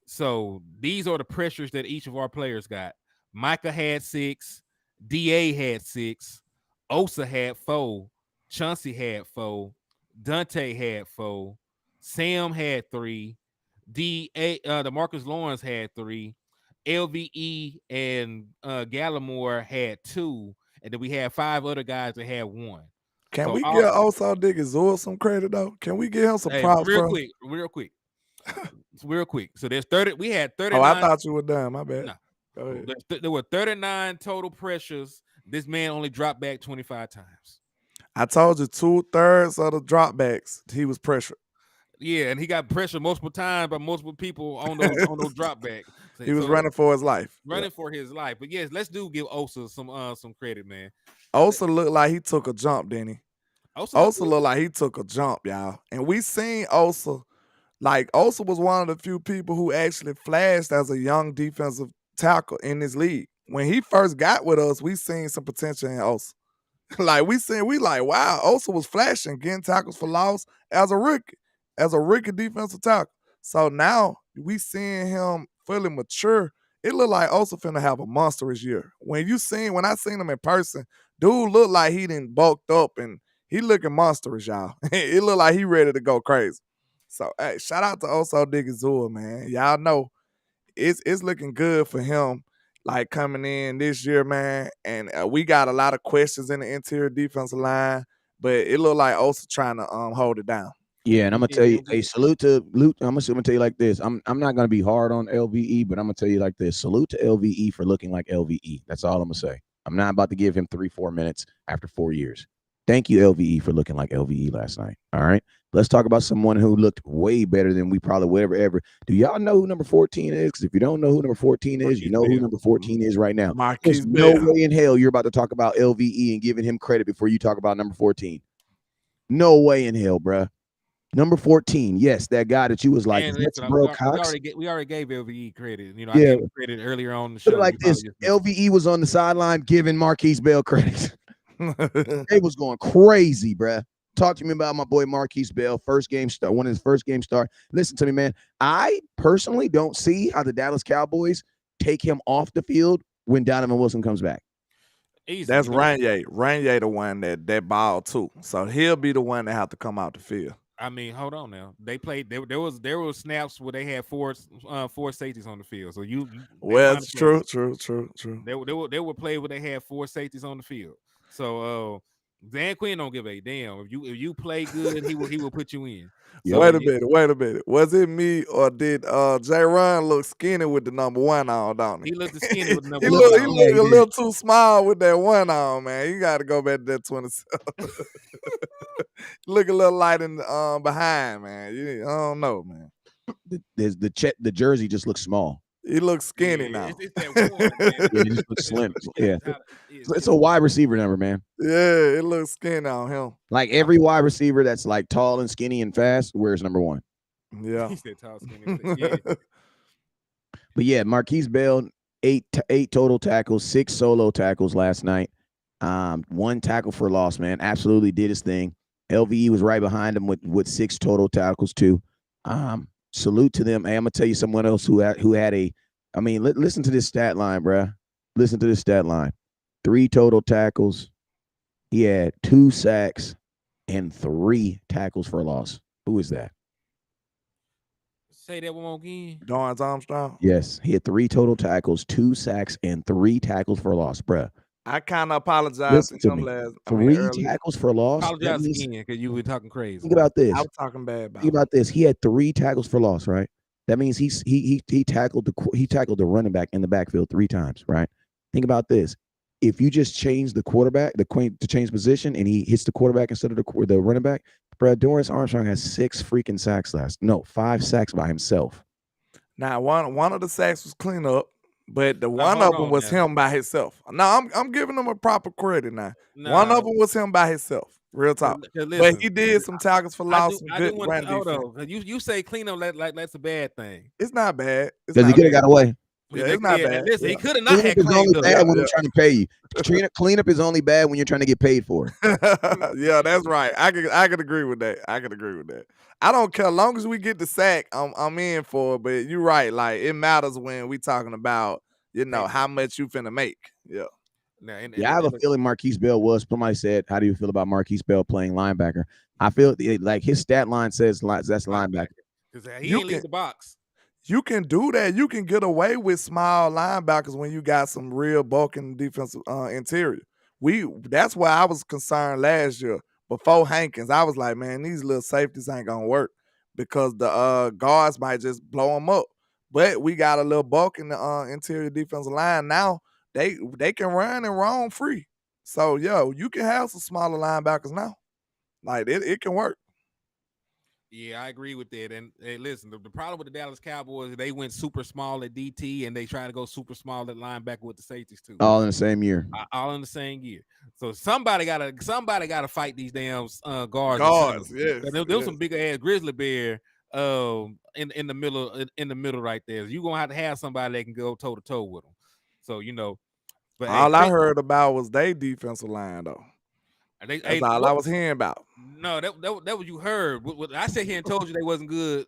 So these are the pressures that each of our players got. Micah had 6, DA had 6, Osa had 4, Chauncey had 4, Dante had 4, Sam had 3, the Marcus Lawrence had 3, LVE and Gallimore had 2, and then we had 5 other guys that had 1. Can So we give Oso Diggazor some credit though? Can we give him some props, real bro? quick. So there's 30. We had 39. Oh, I thought you were done. My bad. No. Go ahead. There were 39 total pressures. This man only dropped back 25 times. I told you 2/3 of the dropbacks he was pressured. Yeah, and he got pressured multiple times by multiple people on those dropbacks. He was running for his life. For his life. But yes, let's give Osa some credit, man. Osa looked like he took a jump, didn't he? Osa looked like he took a jump, y'all. And we seen Osa. Like, Osa was one of the few people who actually flashed as a young defensive tackle in this league. When he first got with us, we seen some potential in Osa. Like, wow, Osa was flashing, getting tackles for loss as a rookie defensive tackle. So now we seeing him fully mature. It looked like Osa finna have a monstrous year. When I seen him in person, dude looked like he done bulked up and he looking monstrous, y'all. It looked like he ready to go crazy. So, hey, shout out to Oso Diggazor, man. Y'all know it's looking good for him, like, coming in this year, man. And we got a lot of questions in the interior defensive line, but it looked like Osa trying to hold it down. Yeah, and I'm gonna tell you, hey, salute to Luke. I'm gonna tell you like this. I'm not gonna be hard on LVE, but I'm gonna tell you like this. Salute to LVE for looking like LVE. That's all I'm gonna say. I'm not about to give him 3-4 minutes after 4 years. Thank you, LVE, for looking like LVE last night. All right. Let's talk about someone who looked way better than we probably would ever. Do y'all know who number 14 is? Because if you don't know who number 14 is, you know who number 14 is right now. There's no way in hell you're about to talk about LVE and giving him credit before you talk about number 14. No way in hell, bruh. Number 14, yes, that guy that you was like, Cox. We already gave LVE credit. I gave him credit earlier on the show. Put it like this: LVE was on the sideline giving Marquise Bell credit. They was going crazy, bruh. Talk to me about my boy Marquise Bell, one of his first game start. Listen to me, man. I personally don't see how the Dallas Cowboys take him off the field when Donovan Wilson comes back. Easy. That's Ranye. Ranye the one that ball too. So he'll be the one that have to come out the field. I mean, hold on now. They played. There were snaps where they had four safeties on the field. So it's true. There were plays where they had 4 safeties on the field. So Dan Quinn don't give a damn if you play good, he will put you in. So, wait a minute. Was it me or did J. Ron look skinny with the number 1 on, don't he? He looked skinny with the number 1 on. He looked a little too small with that 1 on, man. You got to go back to that 27. Look a little light in behind, man. I don't know, man. The jersey just looks small. He looks skinny now. It's that one, man. Yeah, it just looks slim. Yeah, It's it's a wide receiver number, man. Yeah, it looks skinny on him. Like every wide receiver that's like tall and skinny and fast wears number 1. Yeah. He said tall, skinny. Yeah. But yeah, Marquise Bell, 8 total tackles, 6 solo tackles last night. 1 tackle for loss, man. Absolutely did his thing. LVE was right behind him with 6 total tackles too. Salute to them. Hey, I'm gonna tell you someone else who had a. I mean, listen to this stat line, bruh. Listen to this stat line. 3 total tackles. He had 2 sacks and 3 tackles for loss. Who is that? Say that one more again. Dorrance Armstrong. Yes, he had 3 total tackles, 2 sacks, and 3 tackles for loss, bruh. I kind of apologize Listen to to him me. last. 3 earlier. tackles for loss. Apologize again because you were talking crazy. Think about this. I was talking bad about. Think about this. He had 3 tackles for loss, right? That means he tackled the running back in the backfield 3 times, right? Think about this. If you just change the quarterback, to change position, and he hits the quarterback instead of the running back, Brad Dorrance Armstrong has 6 freaking sacks 5 sacks by himself. Now one of the sacks was clean up, but the one of them was him by himself. Now I'm giving him a proper credit now. One of them was him by himself. Real talk. Listen, but he did some tackles for loss. Hold on. You say clean up like that's a bad thing. It's not bad. Because he could have got away. Yeah, it's not bad. Listen, he could have not had cleaned up. Bad when we're trying to pay you. Cleanup is only bad when you're trying to get paid for it. Yeah, that's right. I could agree with that. I don't care. As long as we get the sack, I'm in for it. But you're right. Like, it matters when we talking about, how much you finna make. Yeah. I have a feeling Marquise Bell was. Somebody said, how do you feel about Marquise Bell playing linebacker? I feel like his stat line says that's linebacker. Because he didn't leave the box. You can do that. You can get away with small linebackers when you got some real bulk in the defensive interior. That's why I was concerned last year. Before Hankins, I was like, man, these little safeties ain't gonna work because the guards might just blow them up. But we got a little bulk in the interior defensive line now. They can run and roam free. So, you can have some smaller linebackers now. Like, it can work. Yeah, I agree with that. And hey, listen, the problem with the Dallas Cowboys, they went super small at DT and they try to go super small at linebacker with the safeties too. All in the same year. All in the same year. So somebody gotta fight these damn guards. Guards, yes. There was some big ass grizzly bear in the middle right there. You're gonna have to have somebody that can go toe to toe with them. So but I heard about was their defensive line though. That's all I was hearing about. No, that was you heard. I sit here and told you they wasn't good.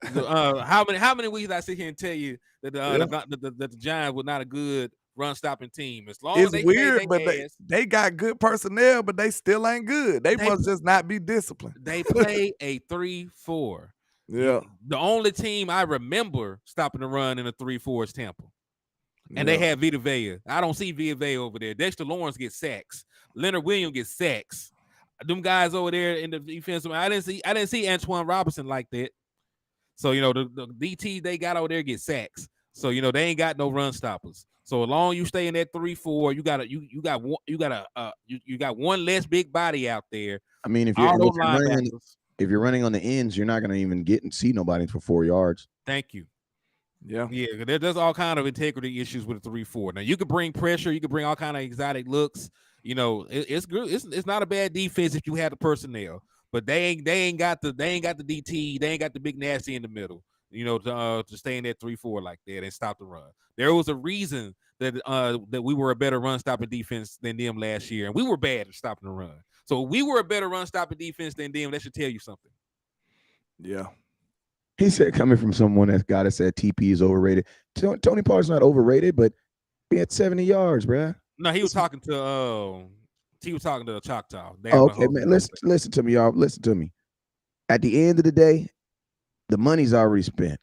How many weeks I sit here and tell you that the Giants were not a good run stopping team? As long as it's weird, but they got good personnel, but they still ain't good. They must just not be disciplined. They play a 3-4. Yeah. The only team I remember stopping the run in a 3-4 is Tampa. And they had Vita Vea. I don't see Vita Vea over there. Dexter Lawrence gets sacks. Leonard Williams gets sacks. Them guys over there in the defense. I didn't see Antoine Robinson like that. So the DT they got over there get sacks. So they ain't got no run stoppers. So as long as you stay in that 3-4, you got one less big body out there. I mean, if you're running on the ends, you're not gonna even get and see nobody for 4 yards. Thank you. Yeah. There's all kind of integrity issues with a 3-4. Now you can bring pressure, you can bring all kind of exotic looks. It's good. It's not a bad defense if you have the personnel, but they ain't got the DT, they ain't got the big nasty in the middle. To stay in that 3-4 like that and stop the run. There was a reason that we were a better run stopping defense than them last year, and we were bad at stopping the run. So we were a better run stopping defense than them. That should tell you something. Yeah. He said, coming from someone that said TP is overrated. Tony Pollard's not overrated, but he had 70 yards, bruh. No, he was talking to Choctaw. Okay, man. Listen to me, y'all. Listen to me. At the end of the day, the money's already spent.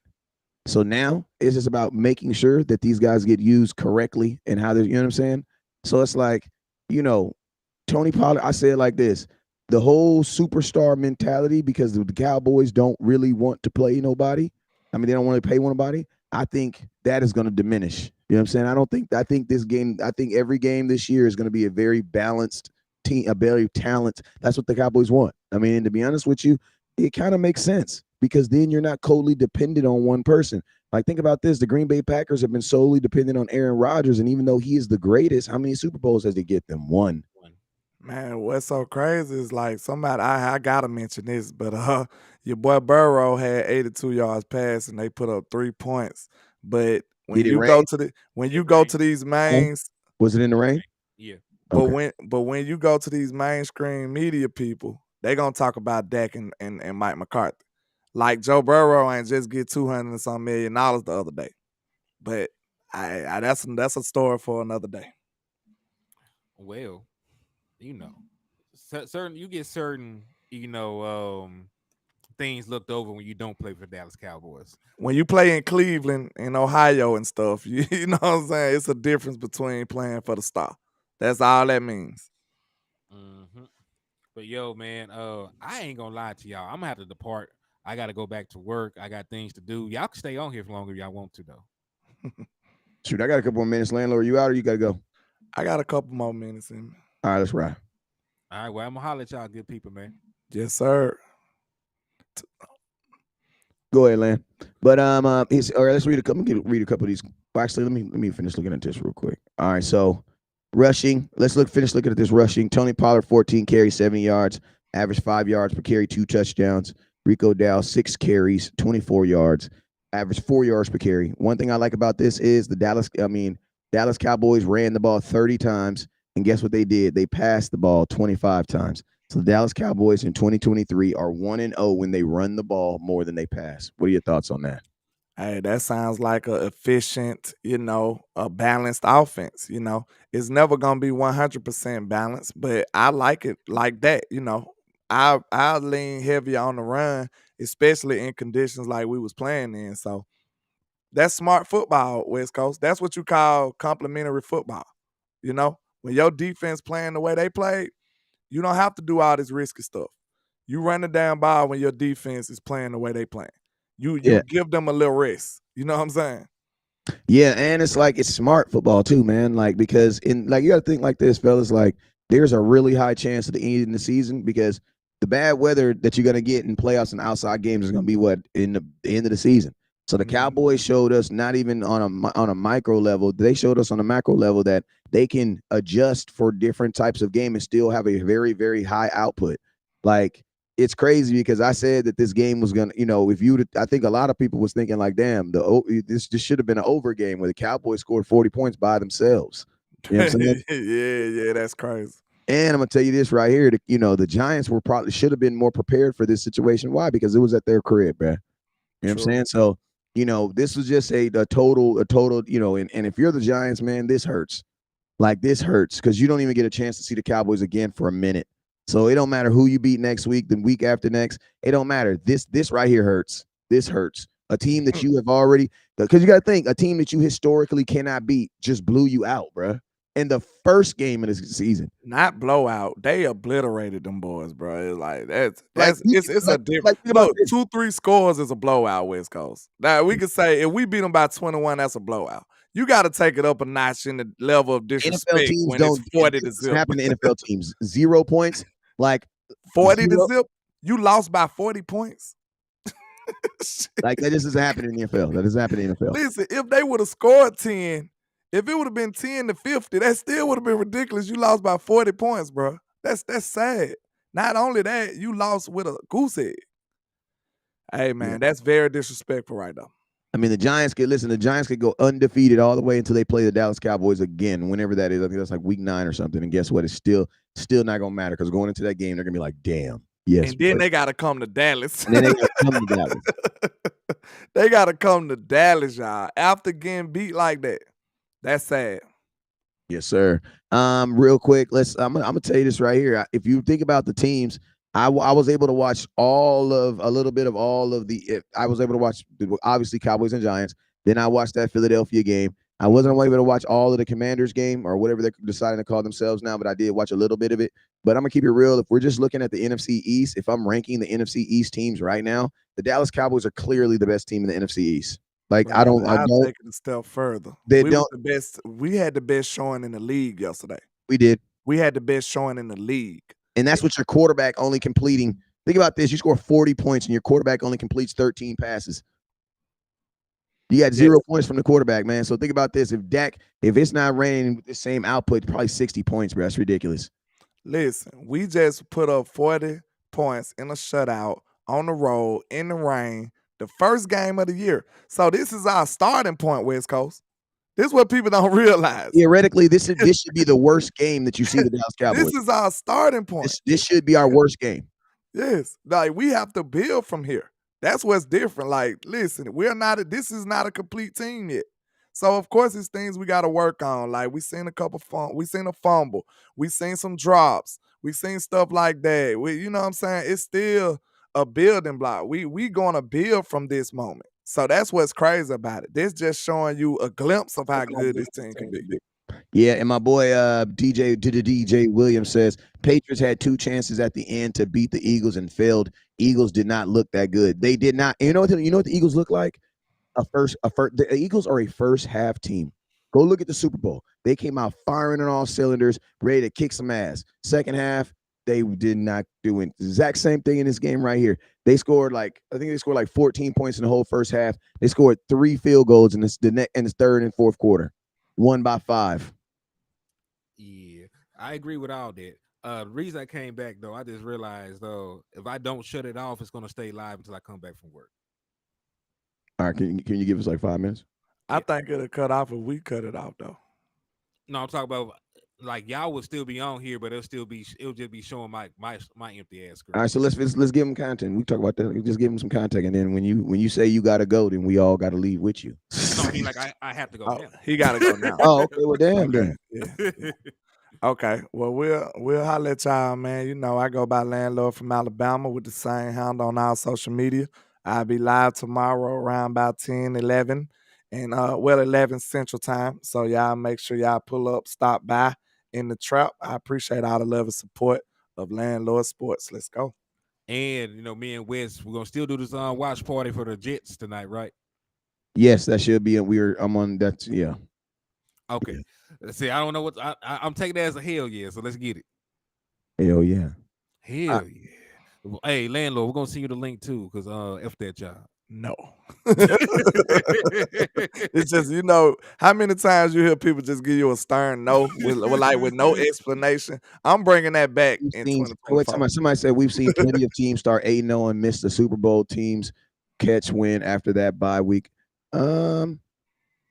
So now it's just about making sure that these guys get used correctly and how they're, you know what I'm saying? So it's like, Tony Pollard, I say it like this. The whole superstar mentality, because the Cowboys don't really want to play nobody. I mean, they don't want to pay nobody. I think that is going to diminish. You know what I'm saying? I think every game this year is going to be a very balanced team, a very talent. That's what the Cowboys want. I mean, and to be honest with you, it kind of makes sense. because then you're not totally dependent on one person. Like, think about this. The Green Bay Packers have been solely dependent on Aaron Rodgers, and even though he is the greatest, how many Super Bowls has he get them? One. Man, what's so crazy is like somebody I gotta mention this, but your boy Burrow had 82 yards pass and they put up 3 points. But when Did it you rain? go to these mains, Was it in the rain? Yeah. but Okay. when you go to these mainstream media people, they gonna talk about Dak and Mike McCarthy. Like Joe Burrow ain't just get $200 and some million the other day. But I that's a story for another day. Well, you know, certain you get certain, things looked over when you don't play for Dallas Cowboys. When you play in Cleveland and Ohio and stuff, you know what I'm saying? It's a difference between playing for the star. That's all that means. Mm-hmm. But yo, man, I ain't gonna lie to y'all. I'm gonna have to depart. I gotta go back to work. I got things to do. Y'all can stay on here for longer if y'all want to, though. Shoot, I got a couple more minutes. Landlord, you out or you gotta go? I got a couple more minutes in me. All right, let's ride. All right, well, I'm gonna holler at y'all, good people, man. Yes, sir. Go ahead, Land. But all right, let's read a couple. Read a couple of these. Well, actually, let me finish looking at this real quick. All right, so rushing. Let's finish looking at this rushing. Tony Pollard, 14 carries, 70 yards, average 5 yards per carry, 2 touchdowns. Rico Dow, 6 carries, 24 yards, average 4 yards per carry. One thing I like about this is the Dallas Cowboys ran the ball 30 times, and guess what they did? They passed the ball 25 times. So the Dallas Cowboys in 2023 are 1-0 when they run the ball more than they pass. What are your thoughts on that? Hey, that sounds like a efficient, a balanced offense. It's never gonna be 100% balanced, but I like it like that. I lean heavy on the run, especially in conditions like we was playing in. So that's smart football, West Coast. That's what you call complementary football. When your defense playing the way they played, you don't have to do all this risky stuff. You run the damn ball when your defense is playing the way they playing. You give them a little rest. You know what I'm saying? Yeah, and it's like it's smart football too, man. Like, because you gotta think like this, fellas. Like, there's a really high chance at the end of the season, because the bad weather that you're gonna get in playoffs and outside games is gonna be what in the end of the season. So the Cowboys showed us, not even on a micro level, they showed us on a macro level that they can adjust for different types of game and still have a very, very high output. Like, it's crazy because I said that this game was gonna, I think a lot of people was thinking like, damn, this should have been an over game where the Cowboys scored 40 points by themselves. You know what I'm saying? Yeah, that's crazy. And I'm gonna tell you this right here, the Giants should have been more prepared for this situation. Why? Because it was at their crib, man. You know what I'm saying? So, this was just a total, and if you're the Giants, man, this hurts. Like, this hurts because you don't even get a chance to see the Cowboys again for a minute. So it don't matter who you beat next week, the week after next. It don't matter. This right here hurts. This hurts. A team that you have already, because you got to think, a team that you historically cannot beat just blew you out, bro. In the first game of the season. Not blowout. They obliterated them boys, bro. It's like it's a different. Like, Look, 2-3 scores is a blowout, West Coast. Now we could say if we beat them by 21, that's a blowout. You got to take it up a notch in the level of disrespect NFL teams when it's 40 to zip. Happen to NFL teams. 0 points. Like 40 to zip. You lost by 40 points. Like, that just doesn't happen in the NFL. That doesn't happen in the NFL. Listen, if they would have scored 10, if it would have been 10 to 50, that still would have been ridiculous. You lost by 40 points, bro. That's sad. Not only that, you lost with a goose egg. Hey, man, that's very disrespectful right now. I mean, the Giants could go undefeated all the way until they play the Dallas Cowboys again, whenever that is. I think that's like week 9 or something. And guess what? It's still not going to matter, because going into that game, they're going to be like, damn. Yes. And then they got to come to Dallas. And then they got to come to Dallas. They got to come to Dallas, y'all, after getting beat like that. That's sad. Yes, sir. Real quick, I'm gonna tell you this right here. If you think about the teams, I was able to watch I was able to watch, obviously, Cowboys and Giants. Then I watched that Philadelphia game. I wasn't able to watch all of the Commanders game, or whatever they're deciding to call themselves now, but I did watch a little bit of it. But I'm gonna keep it real. If we're just looking at the NFC East, if I'm ranking the NFC East teams right now, the Dallas Cowboys are clearly the best team in the NFC East. Like, I'll take it a step further. We had the best showing in the league yesterday. We did. We had the best showing in the league. And that's with your quarterback only completing Think about this. You score 40 points and your quarterback only completes 13 passes. You got 0 points from the quarterback, man. So think about this. If it's not raining with the same output, probably 60 points, bro. That's ridiculous. Listen, we just put up 40 points in a shutout on the road in the rain, the first game of the year. So this is our starting point, West Coast. This is what people don't realize. Theoretically, this should be the worst game that you see the Dallas Cowboys. This is our starting point. This should be our worst game. Yes. Like, we have to build from here. That's what's different. Like, listen, this is not a complete team yet. So, of course, it's things we got to work on. Like, we seen we seen a fumble. We seen some drops. We seen stuff like that. You know what I'm saying? It's still a building block. We going to build from this moment. So that's what's crazy about it. This just showing you a glimpse of how good this team can be. Yeah, and my boy DJ Williams says Patriots had 2 chances at the end to beat the Eagles and failed. Eagles did not look that good. They did not. You know what the Eagles look like? The Eagles are a first half team. Go look at the Super Bowl. They came out firing on all cylinders, ready to kick some ass. Second half, they did not do it. The exact same thing in this game right here. They scored I think they scored like 14 points in the whole first half. They scored 3 field goals in the third and fourth quarter. Won by 5. Yeah, I agree with all that. The reason I came back though, I just realized though, if I don't shut it off, it's gonna stay live until I come back from work. All right, can you give us like 5 minutes? I think it'll cut off if we cut it off though. No, I'm talking about like y'all would still be on here, but it'll just be showing my empty ass screen. All right, so let's give them content. We talk about that. We just give them some content, and then when you say you gotta go, then we all gotta leave with you. No, I mean like I have to go now. He gotta go now. Oh, okay. Well, damn. Okay. Yeah. Okay. Well, we'll holler at y'all, man. You know, I go by Landlord from Alabama with the same handle on our social media. I'll be live tomorrow around about 10, 11, and 11 Central Time. So y'all make sure y'all pull up, stop by in the trap. I appreciate all the love and support of Landlord Sports. Let's go. And you know, me and Wes, we're gonna still do this watch party for the Jets tonight, right? Yes, that should be. I'm on that. Yeah. Okay. Let's see. I don't know what I'm taking that as a hell yeah. So let's get it. Hell yeah. Hell yeah. Hey, Landlord, we're gonna send you the link too, because F that job. No. It's just, you know, how many times you hear people just give you a stern no with no explanation? I'm bringing that back in 2024. Somebody said we've seen plenty of teams start 8-0 and miss the Super Bowl. Teams catch win after that bye week.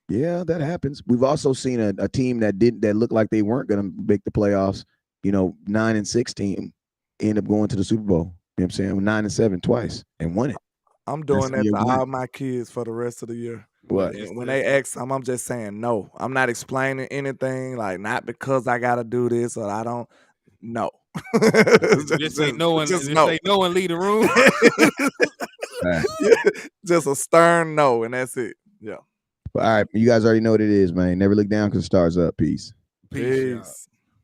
Yeah, that happens. We've also seen a team that looked like they weren't going to make the playoffs. 9-6 team end up going to the Super Bowl. You know what I'm saying? 9-7 twice and won it. I'm doing that to all my kids for the rest of the year. What? When they ask them, I'm just saying no. I'm not explaining anything, like not because I got to do this or I don't. No. just say no and say no and leave the room. Just a stern no, and that's it. Yeah. All right, you guys already know what it is, man. Never look down because the stars up. Peace. Peace.